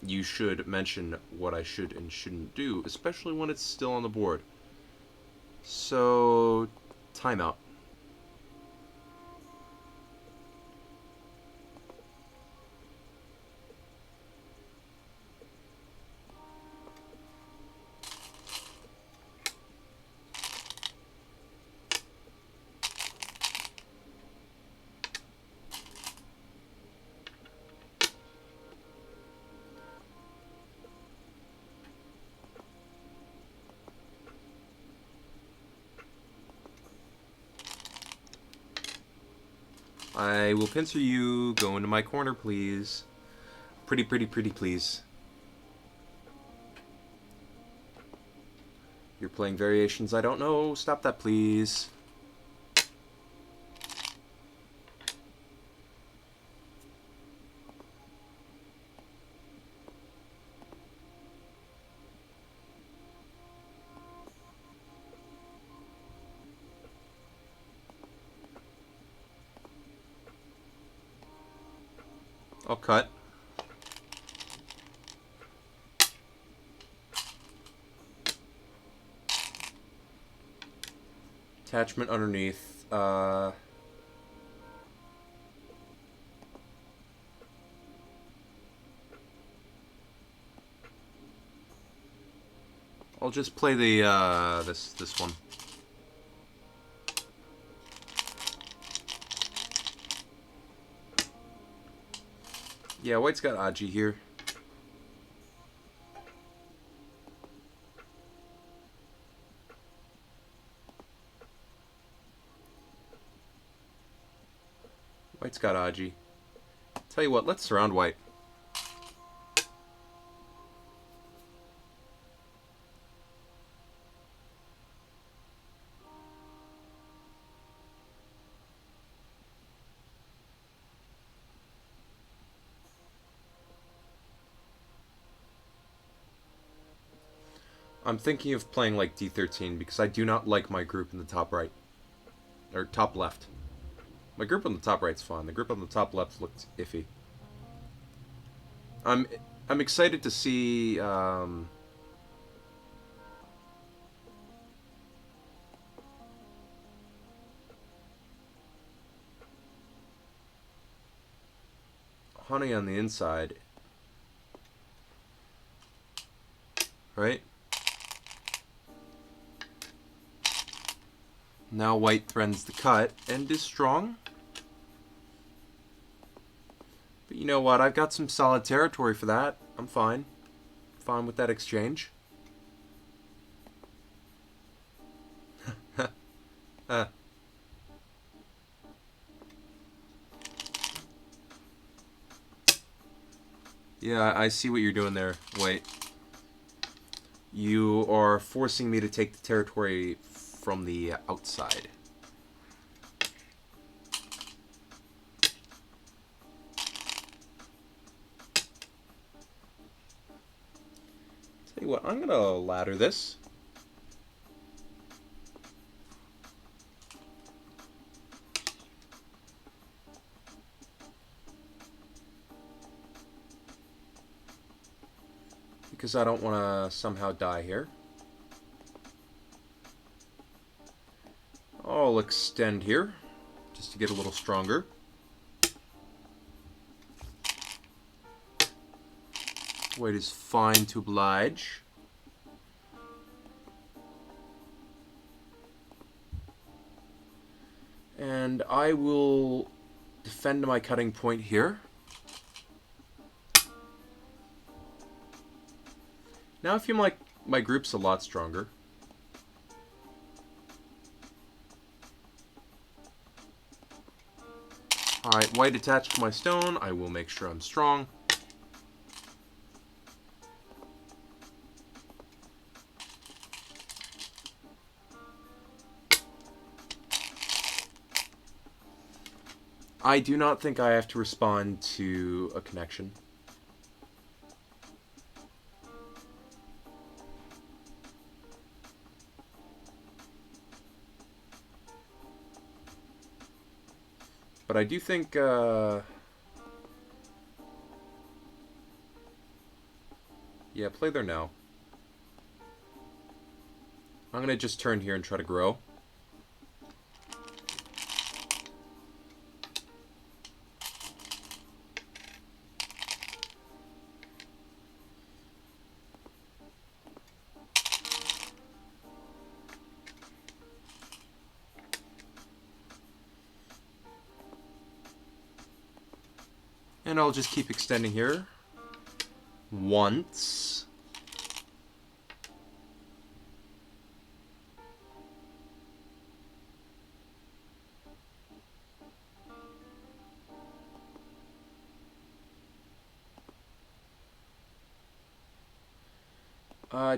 you should mention what I should and shouldn't do, especially when it's still on the board. So, timeout. I will pincer you. Go into my corner, please. Pretty, pretty, pretty, please. You're playing variations I don't know. Stop that, please. I'll cut. Attachment underneath. I'll just play the this one. Yeah, white's got Aji here. White's got Aji. Tell you what, let's surround white. I'm thinking of playing like D13 because I do not like my group in the top right. Or top left. My group on the top right's fine. The group on the top left looks iffy. I'm excited to see Honey on the inside. Right? Now white threatens the cut and is strong. But you know what? I've got some solid territory for that. I'm fine. Fine with that exchange. Yeah, I see what you're doing there. Wait. You are forcing me to take the territory from the outside. Tell you what, I'm gonna ladder this. Because I don't want to somehow die here. I'll extend here, just to get a little stronger. White is fine to oblige. And I will defend my cutting point here. Now I feel like my group's a lot stronger. Alright, white attached to my stone. I will make sure I'm strong. I do not think I have to respond to a connection. But I do think, yeah, play there now. I'm going to just turn here and try to grow. And I'll just keep extending here. Once.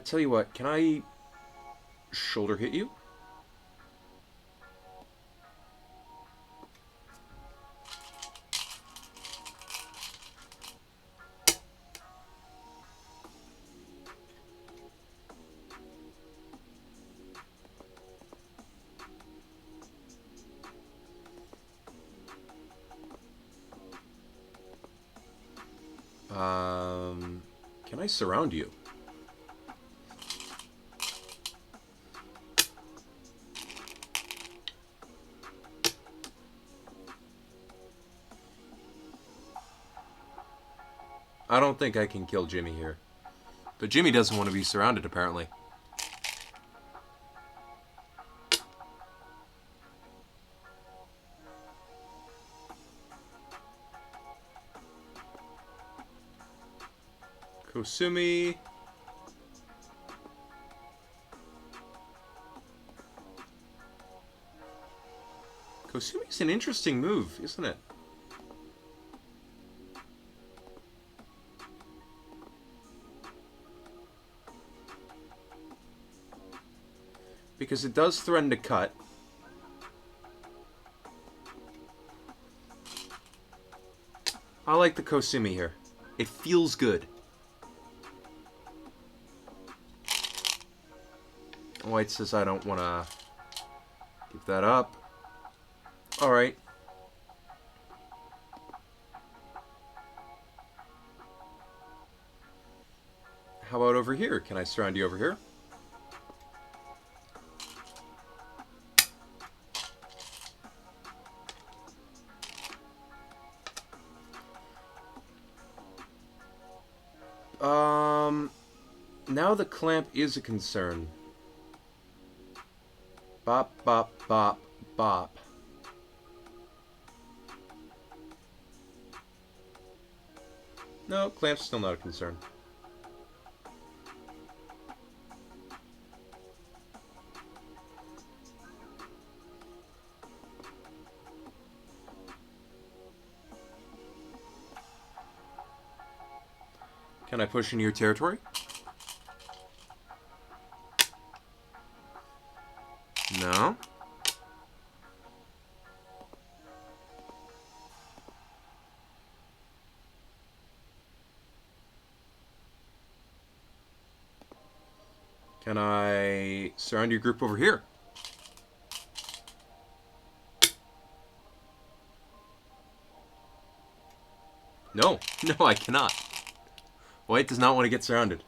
Tell you what, can I shoulder hit you? Can I surround you? I don't think I can kill Jimmy here. But Jimmy doesn't want to be surrounded, apparently. Kosumi. Kosumi's an interesting move, isn't it? Because it does threaten to cut. I like the Kosumi here. It feels good. White says I don't want to give that up. Alright. How about over here? Can I surround you over here? Now the clamp is a concern. Bop, bop, bop, bop. No, clamp's still not a concern. Can I push into your territory? No. Can I surround your group over here? No. No, I cannot. White does not want to get surrounded.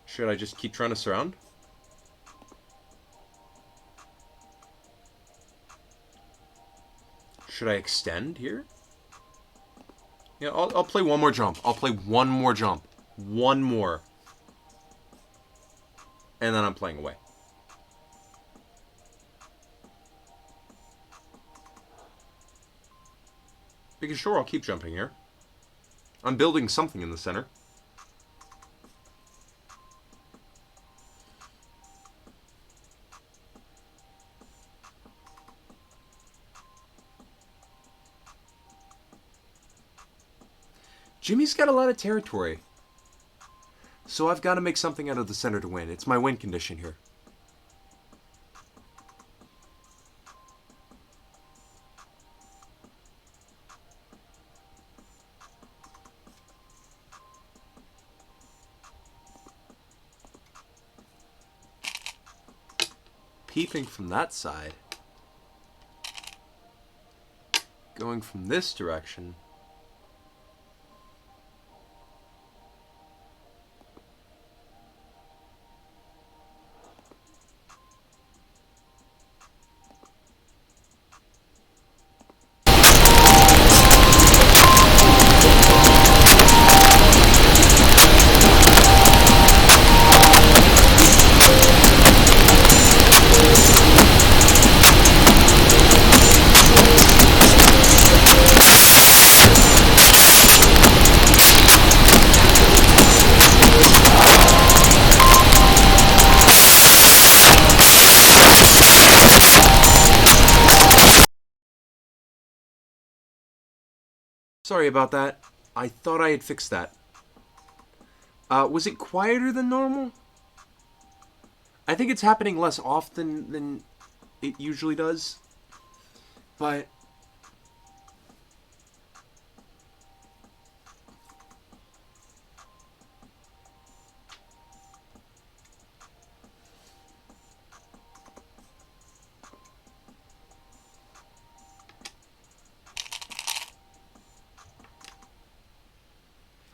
Should I just keep trying to surround? Should I extend here? Yeah, I'll play one more jump. I'll play one more jump. One more. And then I'm playing away. Because sure, I'll keep jumping here. I'm building something in the center. Jimmy's got a lot of territory. So I've got to make something out of the center to win. It's my win condition here. Peeping from that side. Going from this direction. Sorry about that. I thought I had fixed that. Was it quieter than normal? I think it's happening less often than it usually does. But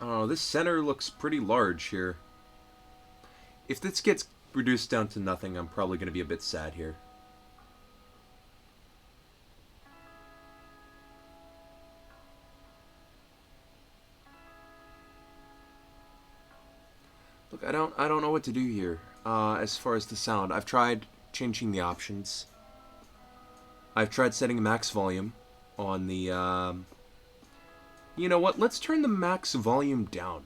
oh, this center looks pretty large here. If this gets reduced down to nothing, I'm probably going to be a bit sad here. Look, I don't know what to do here. As far as the sound, I've tried changing the options. I've tried setting max volume on the. You know what? Let's turn the max volume down.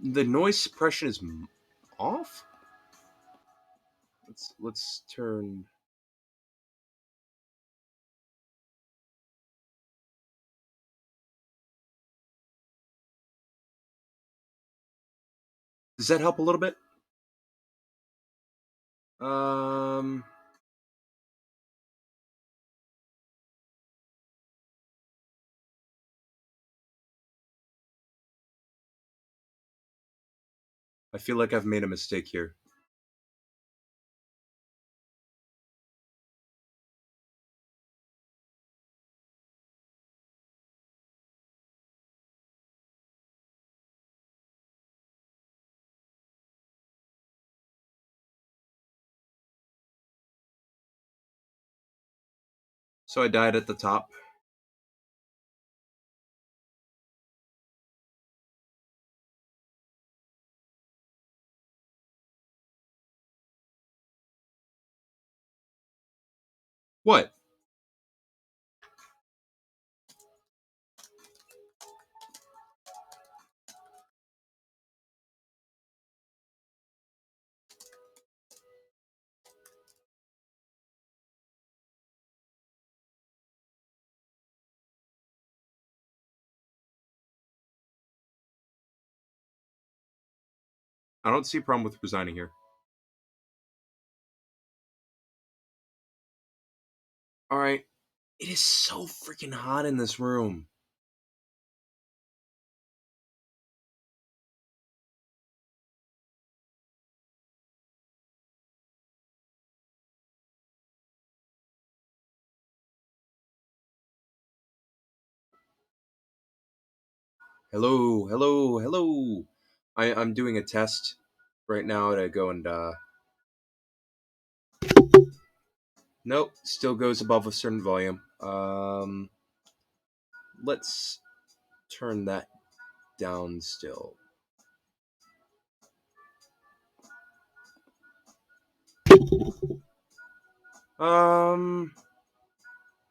The noise suppression is off. Let's turn. Does that help a little bit? Um. I feel like I've made a mistake here. So I died at the top. What? I don't see a problem with resigning here. All right. It is so freaking hot in this room. Hello, hello, hello. I'm doing a test right now to go and nope, still goes above a certain volume. Let's turn that down still. Um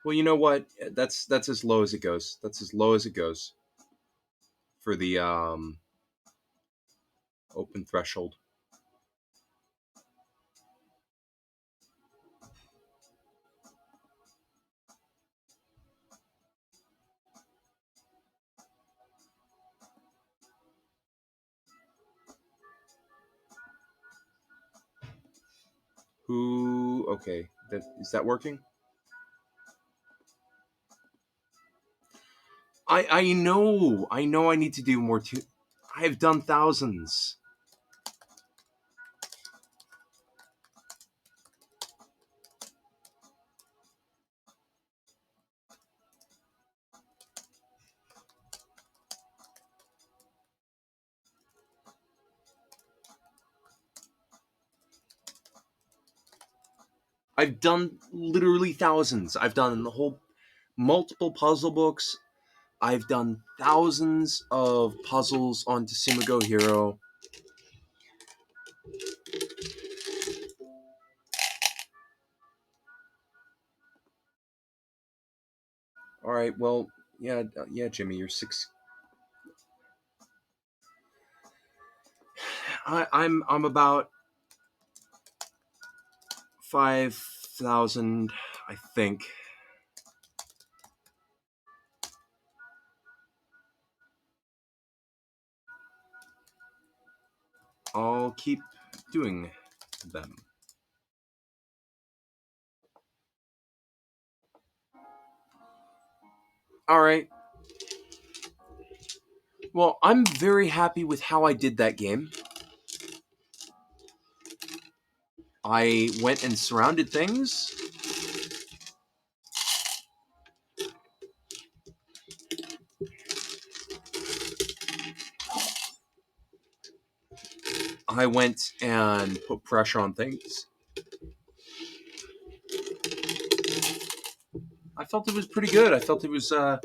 well, you know what? That's as low as it goes. That's as low as it goes for the open threshold. Who okay, that is that working? I know I need to do more too. I've done thousands. I've done literally thousands. I've done the whole multiple puzzle books. I've done thousands of puzzles on Tsumigo Hero. All right, well, yeah, yeah, Jimmy, you're six. I'm about 5,000, I think. I'll keep doing them. All right. Well, I'm very happy with how I did that game. I went and surrounded things. I went and put pressure on things. I felt it was pretty good. I felt it was a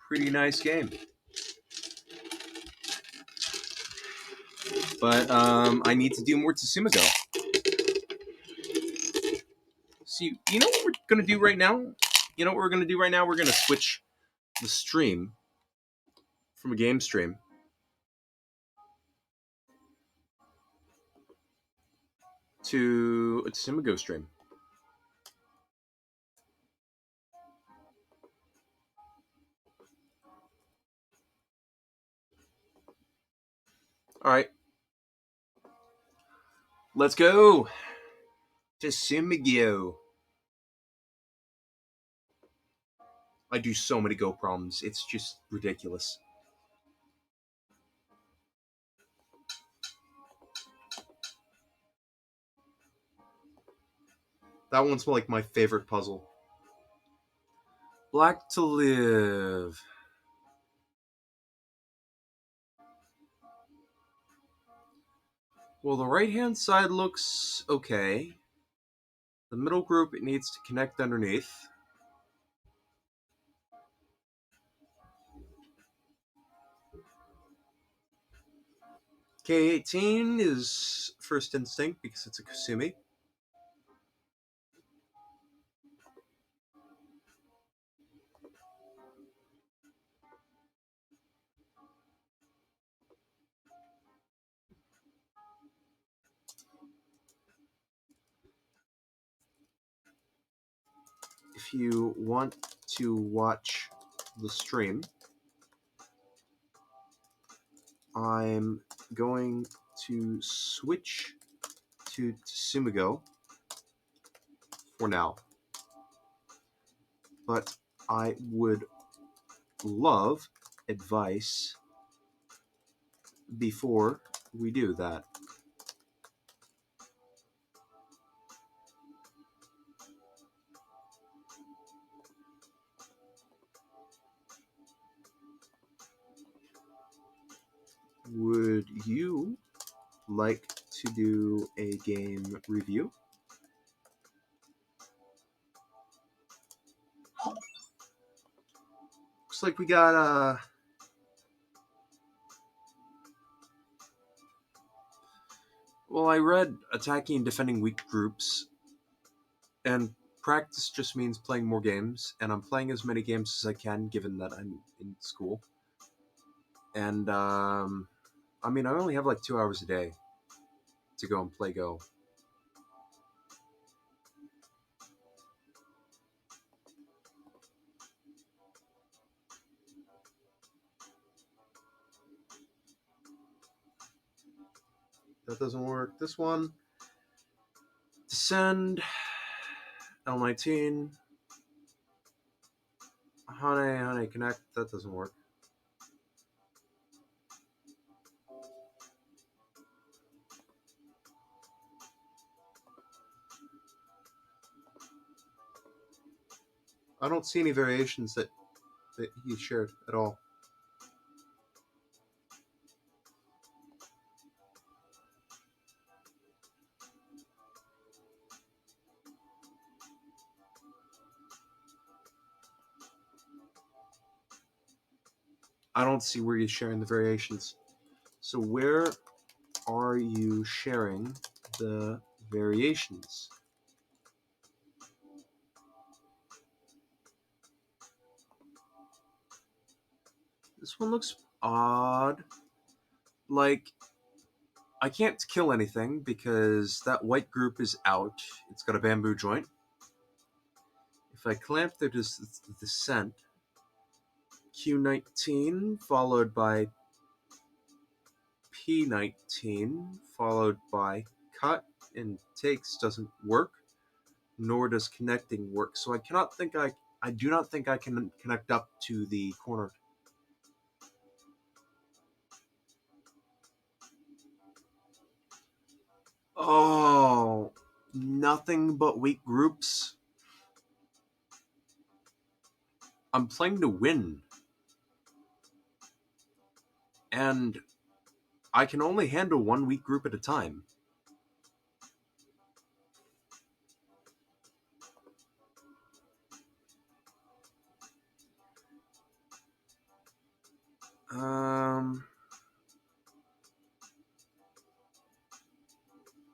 pretty nice game. But I need to do more Tsumigo. So you know what we're gonna do right now? You know what we're gonna do right now? We're gonna switch the stream from a game stream to a Tsumigo stream. All right, let's go to Tsumigo. I do so many Go problems. It's just ridiculous. That one's like my favorite puzzle. Black to live. Well, the right hand side looks okay. The middle group, it needs to connect underneath. K18 is First Instinct because it's a Kusumi. If you want to watch the stream, I'm going to switch to Tsumigo for now. But I would love advice before we do that. Would you like to do a game review? Looks like we got well, I read attacking and defending weak groups, and practice just means playing more games, and I'm playing as many games as I can given that I'm in school. And I mean, I only have like 2 hours a day to go and play Go. That doesn't work. This one. Descend. L19. Honey, connect. That doesn't work. I don't see any variations that he shared at all. I don't see where he's sharing the variations. So where are you sharing the variations? This one looks odd. Like, I can't kill anything because that white group is out. It's got a bamboo joint. If I clamp the descent, Q19 followed by P19 followed by cut and takes doesn't work, nor does connecting work. So I do not think I can connect up to the corner. Oh, nothing but weak groups. I'm playing to win. And I can only handle one weak group at a time.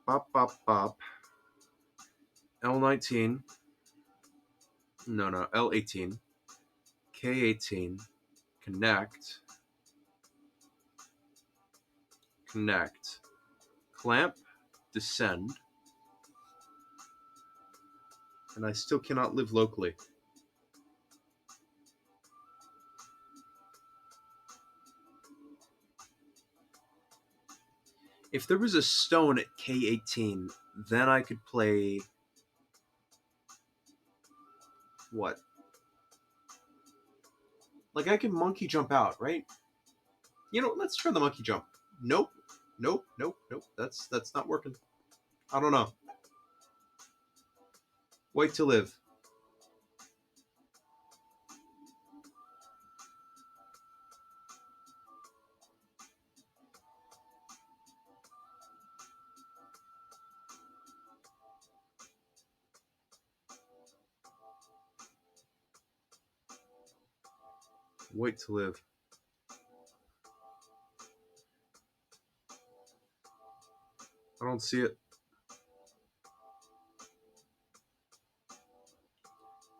Bop, bop, bop. L19. No, L18. K18. Connect. Connect. Clamp. Descend. And I still cannot live locally. If there was a stone at K18, then I could play... What? Like, I can monkey jump out, right? You know, let's try the monkey jump. Nope. That's not working. I don't know. Wait to live. White to live. I don't see it.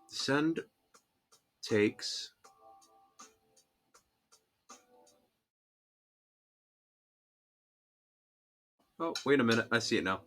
Send takes. Oh, wait a minute. I see it now.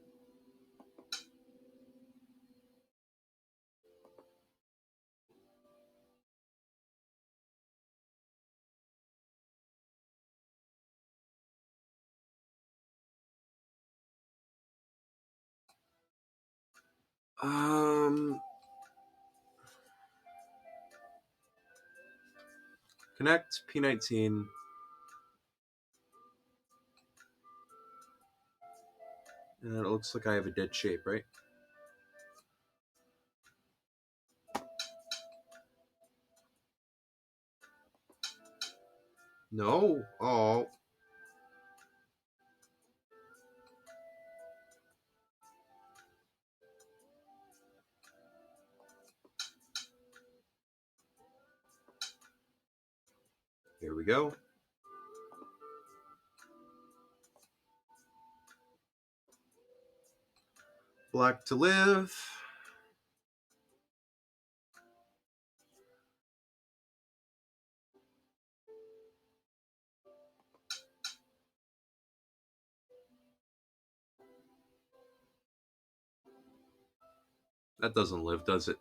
Connect P19. And it looks like I have a dead shape, right? No. Oh. Here we go. Black to live. That doesn't live, does it?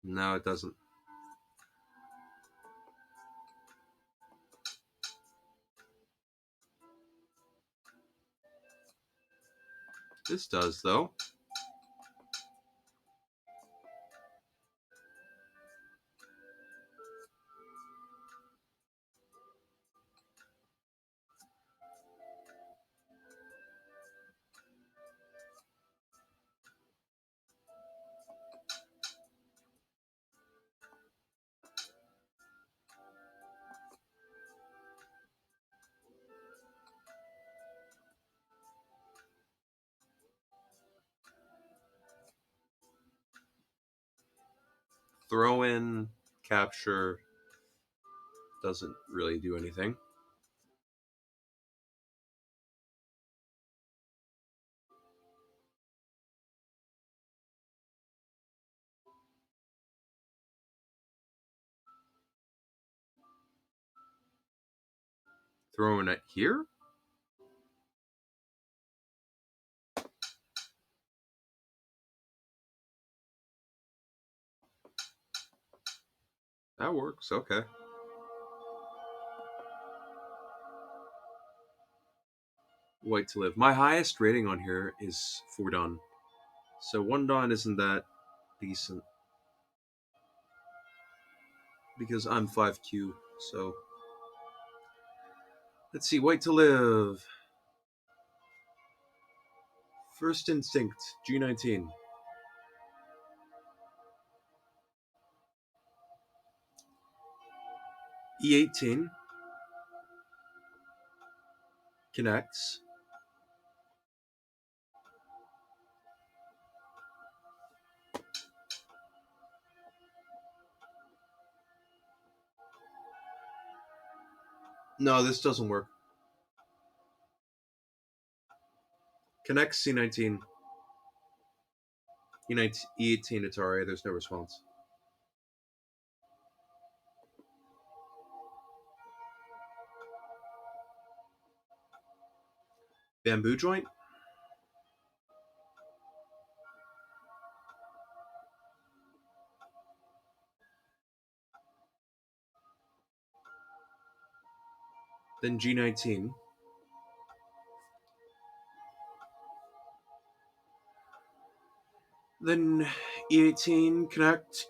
No, it doesn't. This does, though. Throw in, capture, doesn't really do anything. Throwing it here? That works, okay. White to live. My highest rating on here is 4 Dawn. So 1 Dawn isn't that decent. Because I'm 5Q, so. Let's see, White to live. First Instinct, G19. E18. Connects. No, this doesn't work. Connects C19. E18 Atari, there's no response. Bamboo joint? Then G19. Then E18, connect.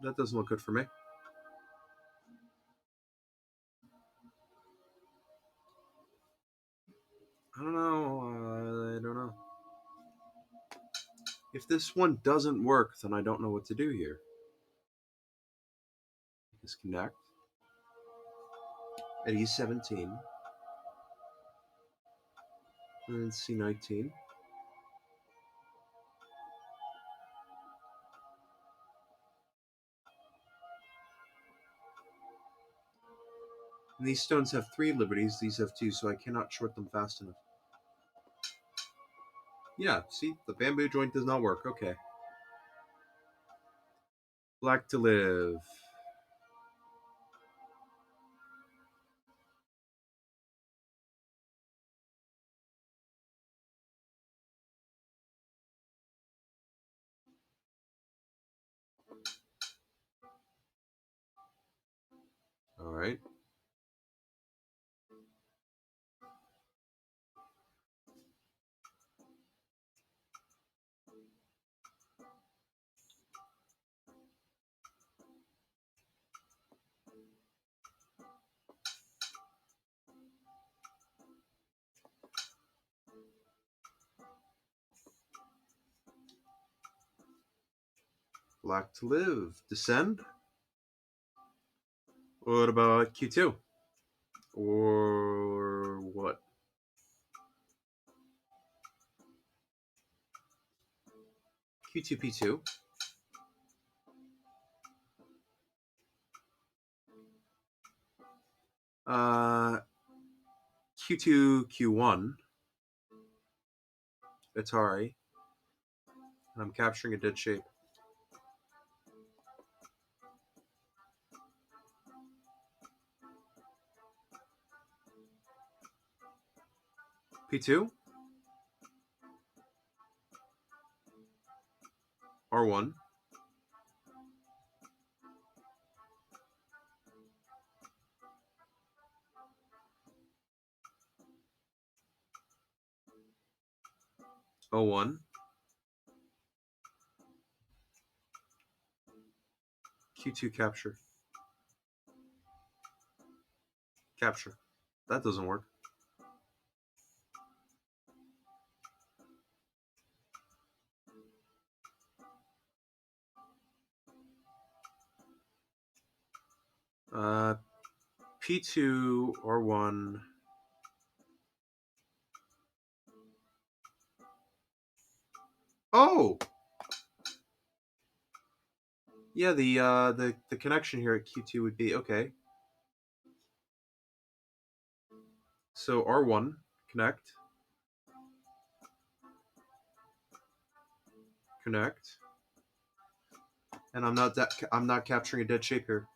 That doesn't look good for me. I don't know. I don't know. If this one doesn't work, then I don't know what to do here. Disconnect. At E17. And then C19. These stones have 3 liberties, these have 2, so I cannot short them fast enough. Yeah, see? The bamboo joint does not work. Okay. Black to live. Alright. Black to live. Descend? What about Q2? Or what? Q2, P2. Q2, Q1. Atari. And I'm capturing a dead shape. P2. R1. O1. Q2 capture. Capture. That doesn't work. P2, R1. Oh! Yeah, the connection here at Q2 would be okay. So R1 connect, connect, and I'm not capturing a dead shape here.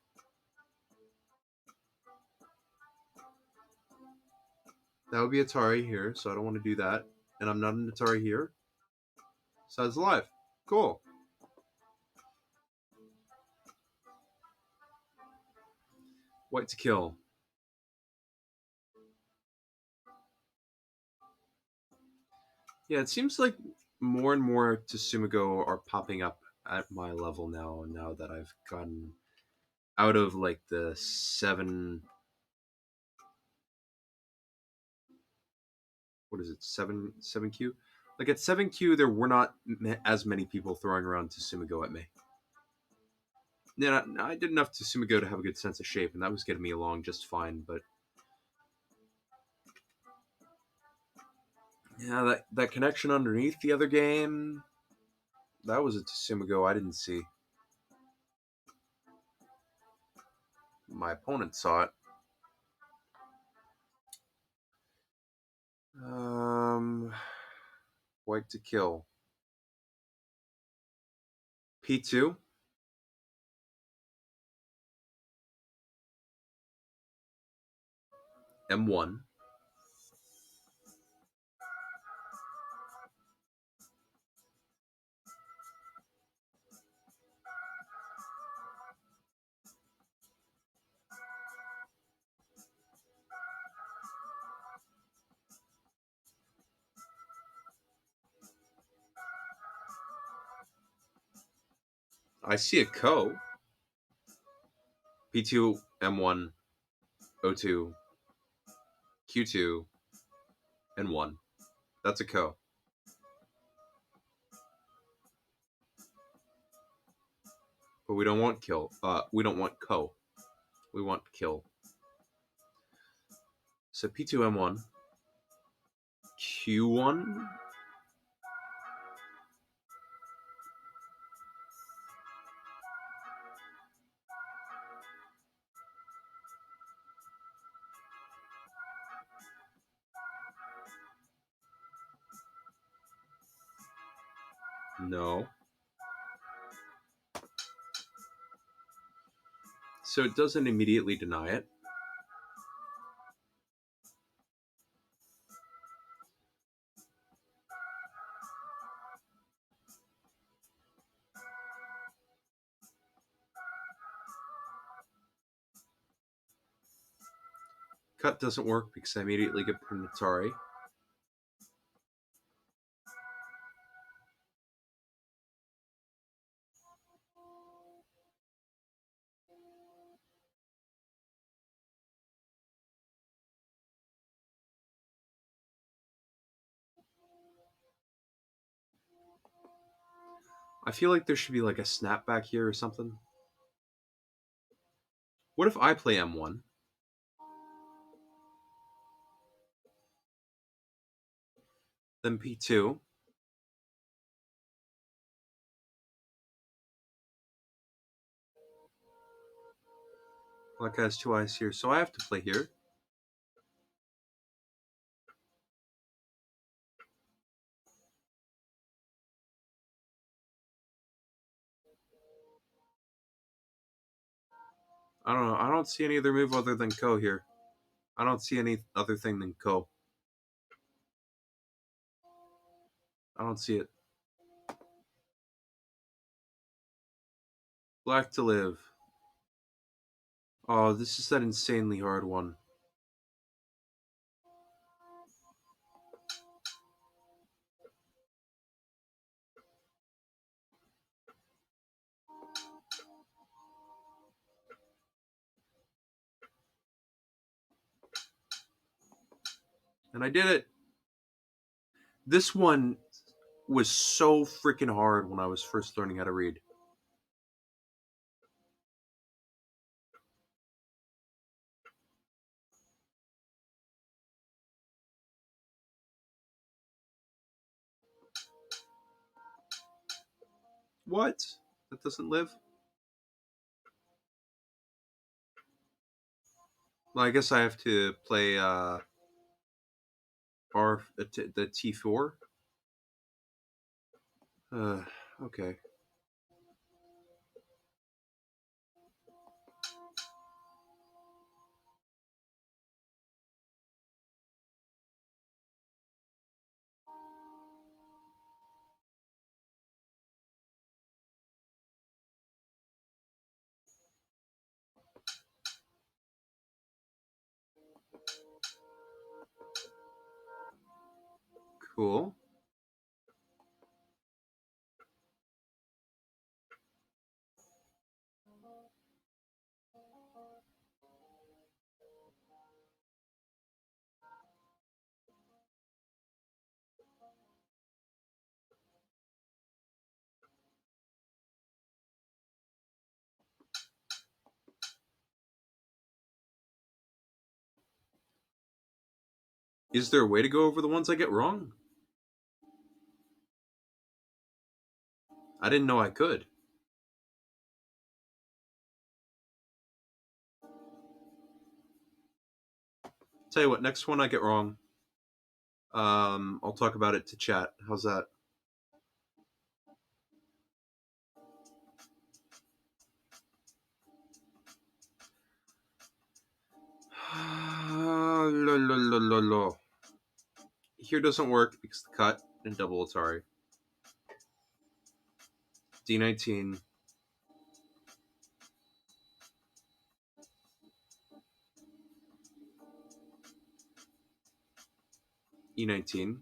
That would be Atari here, so I don't want to do that, and I'm not an Atari here. So it's alive. Cool. White to kill. Yeah, it seems like more and more Tsumigo are popping up at my level now that I've gotten out of like the 7, what is it, 7Q? Like at 7Q there were not as many people throwing around Tsumigo at me. Yeah, I did enough Tsumigo to have a good sense of shape, and that was getting me along just fine, but yeah, that connection underneath the other game, that was a Tsumigo I didn't see. My opponent saw it. White to kill. P2. M1. I see a ko. P2, M1, O2, Q2, and 1. That's a ko. But we don't want kill. We don't want ko. We want kill. So P2, M1, Q1. No. So it doesn't immediately deny it. Cut doesn't work because I immediately get put in Atari. I feel like there should be like a snapback here or something. What if I play M1? Then P2. Black has two eyes here, so I have to play here. I don't know. I don't see any other move other than Ko here. I don't see any other thing than Ko. I don't see it. Black to live. Oh, this is that insanely hard one. And I did it. This one was so freaking hard when I was first learning how to read. What? That doesn't live? Well, I guess I have to play the T4. Uh, okay. Cool. Is there a way to go over the ones I get wrong? I didn't know I could. Tell you what, next one I get wrong, I'll talk about it to chat. How's that? Lo, lo, lo, lo, lo. Here doesn't work because the cut and double Atari. D19. E19.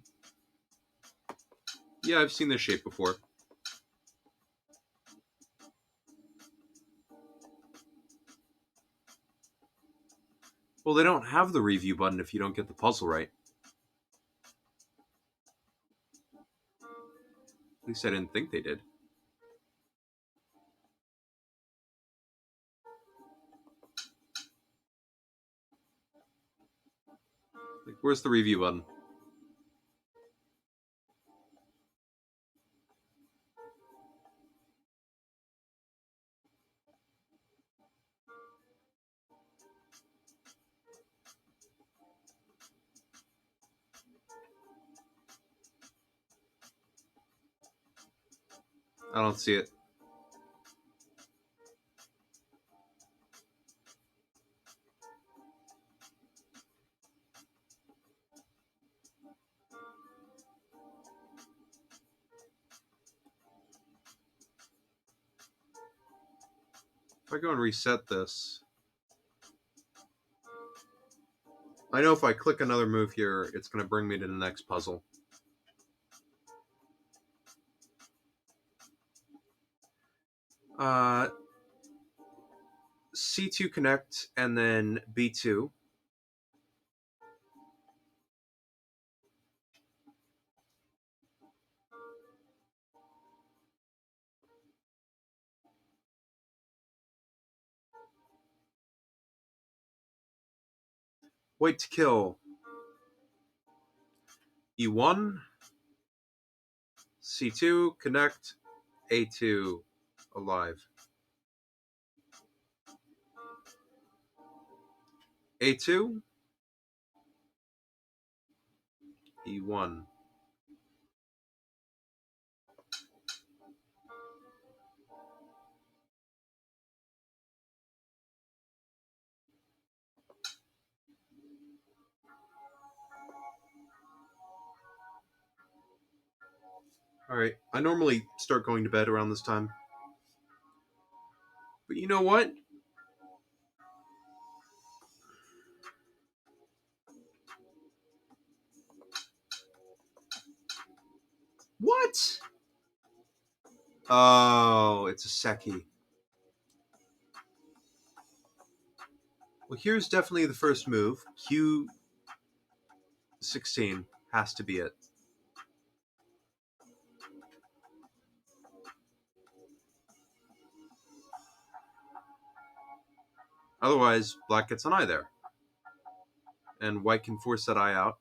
Yeah, I've seen this shape before. Well, they don't have the review button if you don't get the puzzle right. At least I didn't think they did. Like, where's the review button? I don't see it. If I go and reset this, I know if I click another move here, it's going to bring me to the next puzzle. C2 connect and then B2. Wait to kill. E1. C2 connect. A2 alive. A2. E1. Alright, I normally start going to bed around this time. But you know what? What? Oh, it's a Seki. Well, here's definitely the first move. Q16 has to be it. Otherwise, black gets an eye there. And white can force that eye out.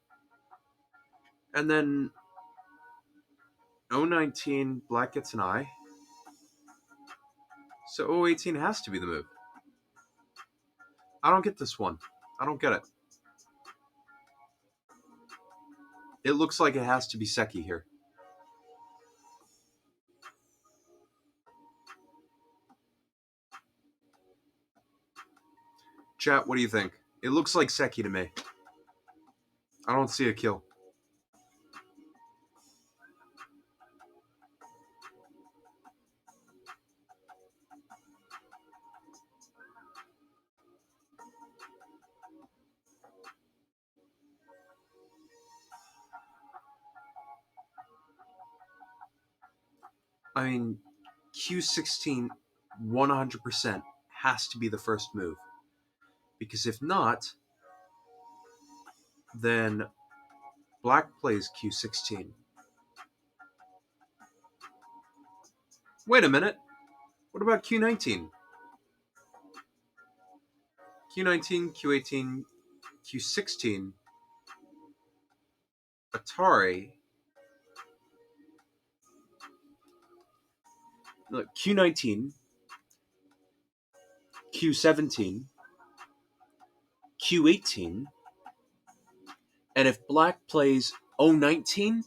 And then 019, black gets an eye. So 018 has to be the move. I don't get this one. I don't get it. It looks like it has to be Seki here. Chat, what do you think? It looks like Seki to me. I don't see a kill. I mean, Q16 100% has to be the first move. Because if not, then black plays Q16. Wait a minute. What about Q19? Q19, Q18, Q16, Atari. Look, Q19, Q17, Q18, and if black plays 019,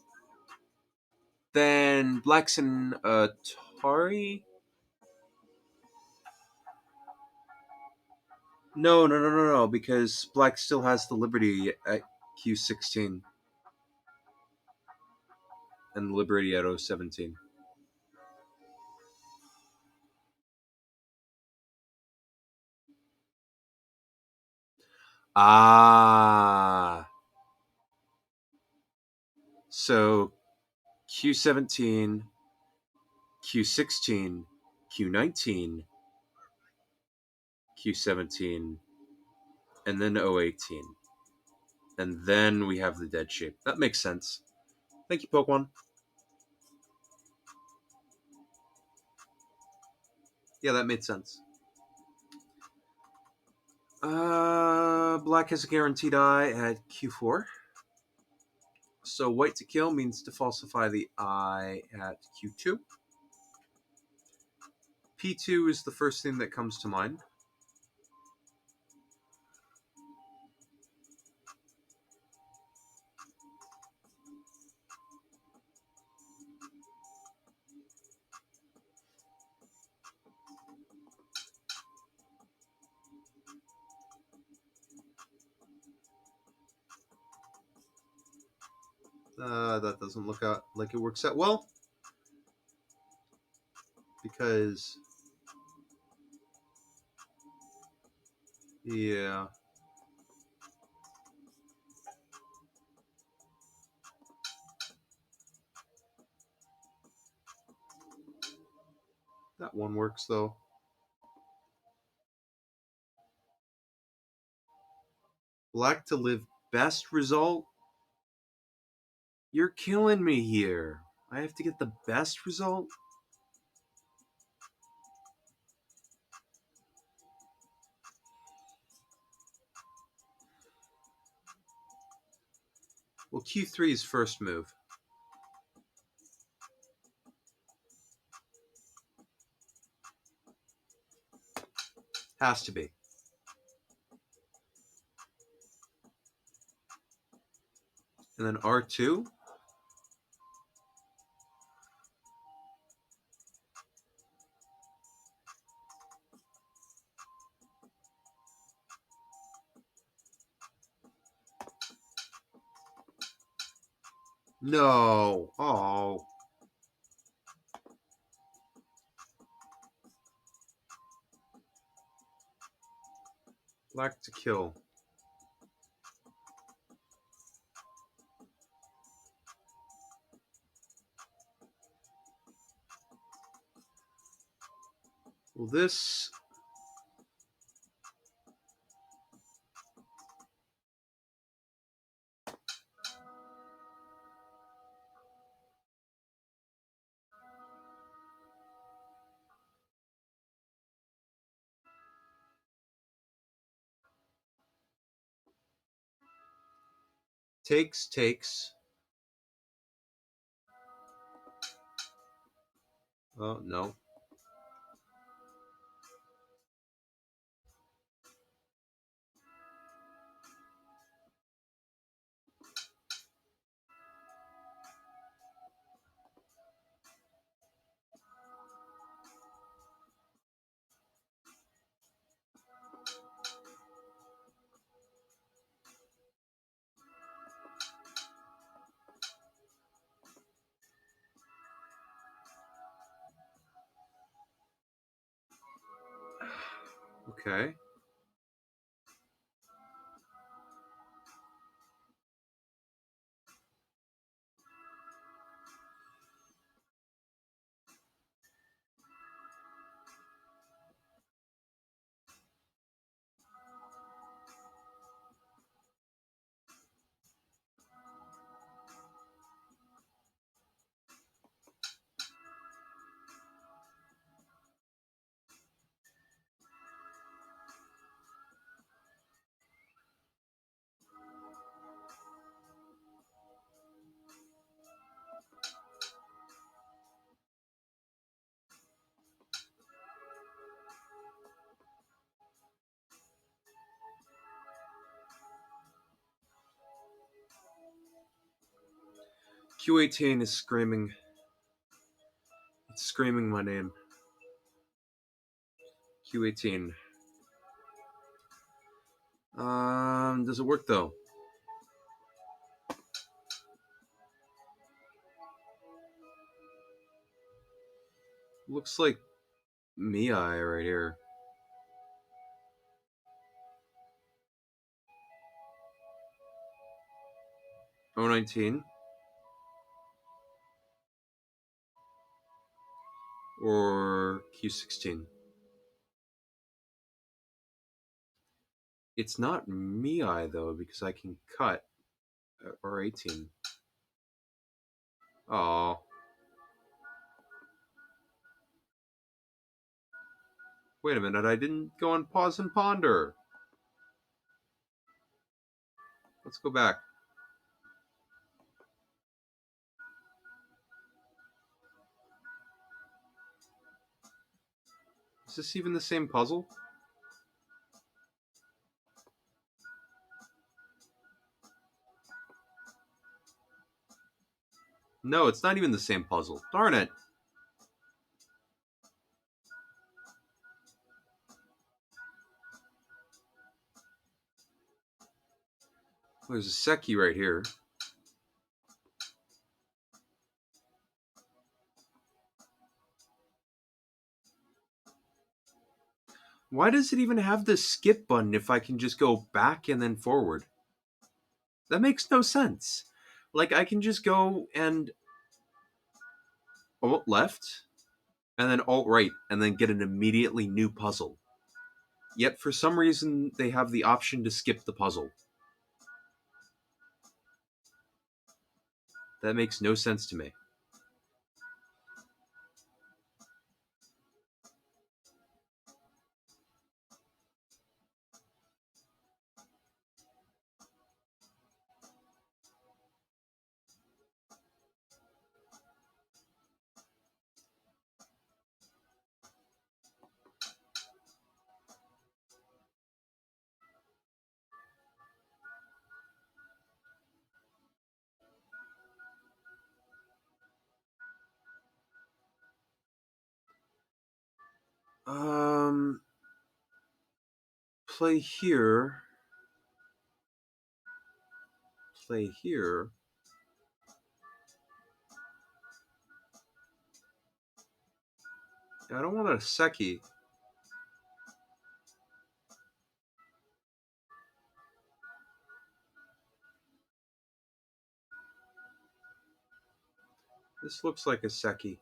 then black's an Atari? No, because black still has the Liberty at Q16 and Liberty at 017. Ah. So Q17, Q16, Q19, Q17, and then 018. And then we have the dead shape. That makes sense. Thank you, Pokemon. Yeah, that made sense. Black has a guaranteed eye at Q4. So white to kill means to falsify the eye at Q2. P2 is the first thing that comes to mind. That doesn't look out like it works out well. Because... yeah. That one works, though. Black to live best result? You're killing me here. I have to get the best result? Well, Q3 is first move. Has to be. And then R2? No. Oh. Black to kill. Well, this... takes. Oh, no. Okay. Q18 is screaming. It's screaming my name. Q18. Does it work though? Looks like Mii right here. O19 or Q16. It's not Mii though because I can cut or 18. Oh. Wait a minute, I didn't go on pause and ponder. Let's go back. Is this even the same puzzle? No, it's not even the same puzzle. Darn it. There's a Seki right here. Why does it even have the skip button if I can just go back and then forward? That makes no sense. Like, I can just go and alt left and then alt right and then get an immediately new puzzle. Yet for some reason they have the option to skip the puzzle. That makes no sense to me. Um, play here. Play here. I don't want a Seki. This looks like a Seki.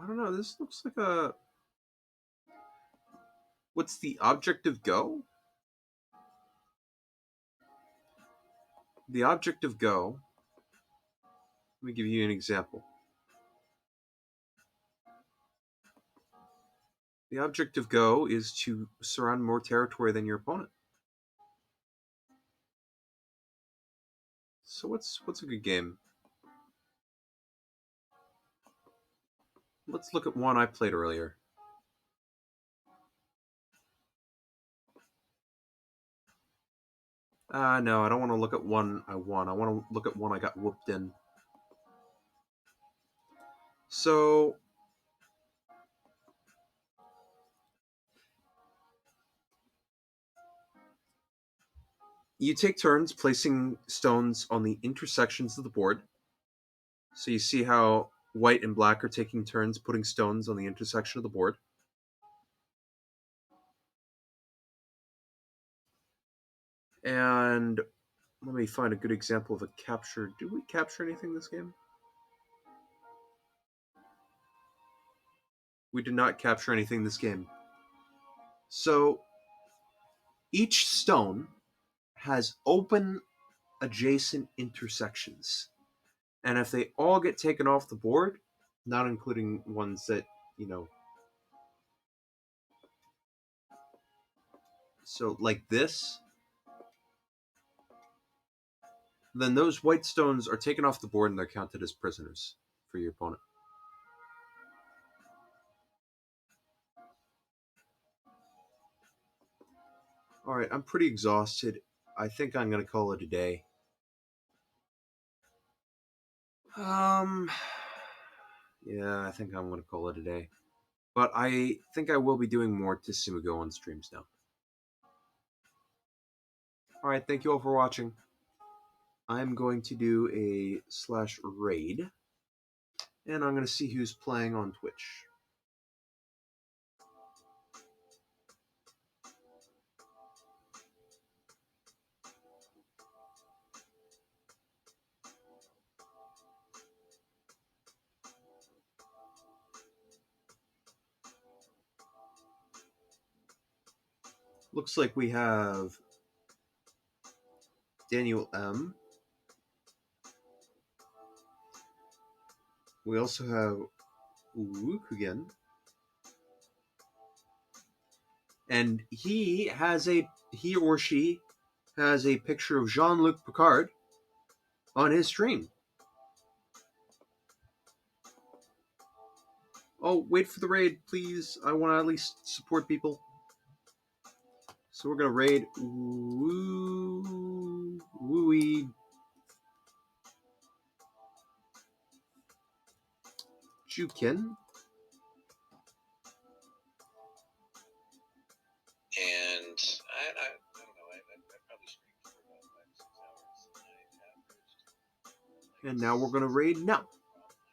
I don't know. This looks like a. What's the object of Go? The object of Go. Let me give you an example. The object of Go is to surround more territory than your opponent. So what's a good game? Let's look at one I played earlier. No, I don't want to look at one I won. I want to look at one I got whooped in. So you take turns placing stones on the intersections of the board. So you see how white and black are taking turns putting stones on the intersection of the board. And let me find a good example of a capture. Did we capture anything this game? We did not capture anything this game. So each stone has open adjacent intersections. And if they all get taken off the board, not including ones that, you know, so like this, then those white stones are taken off the board and they're counted as prisoners for your opponent. All right, I'm pretty exhausted. I think I'm going to call it a day. Um, yeah, I think I'm going to call it a day. But I think I will be doing more to Tsumigo on streams now. All right, thank you all for watching. I'm going to do a slash raid, and I'm going to see who's playing on Twitch. Looks like we have Daniel M. We also have Wook again. And he or she has a picture of Jean-Luc Picard on his stream. Oh, wait for the raid, please. I want to at least support people. So we're gonna raid Wooey Jukin. And I don't know. I probably streamed for about 5 to 6 hours. And now we're going to raid now.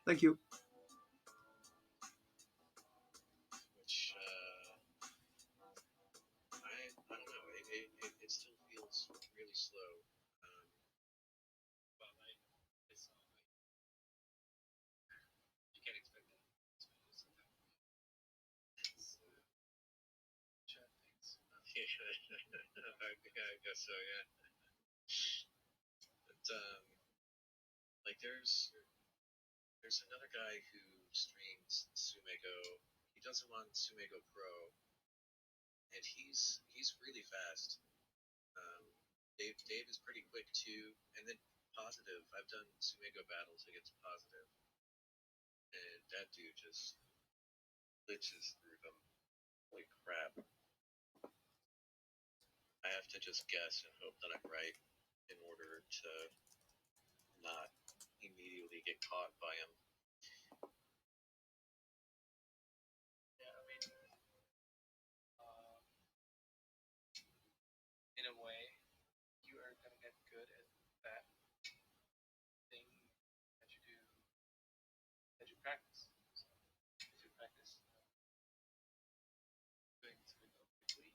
Thank you. Which I don't know. It still feels really slow. Well, it's not like you can't expect that. Chat things. I guess so. Yeah. But like there's another guy who streams Tsumigo. He does him on Tsumigo Pro, and he's really fast. Dave is pretty quick too, and then Positive. I've done Tsumigo battles against Positive, and that dude just glitches through them like crap. I have to just guess and hope that I'm right in order to not immediately get caught by him. Yeah, I mean, in a way, you are gonna get good at that thing that you do, that you practice. So, if you practice doing something quickly,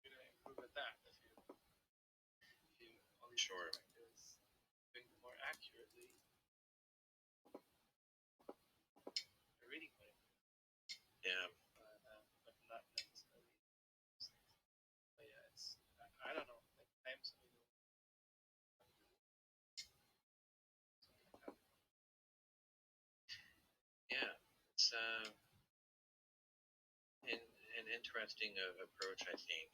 you're gonna improve at that. If you always practice doing it more accurately, you're reading better. Yeah. But not necessarily. But yeah, it's I don't know. Like I'm something like that. Yeah, it's an interesting approach, I think.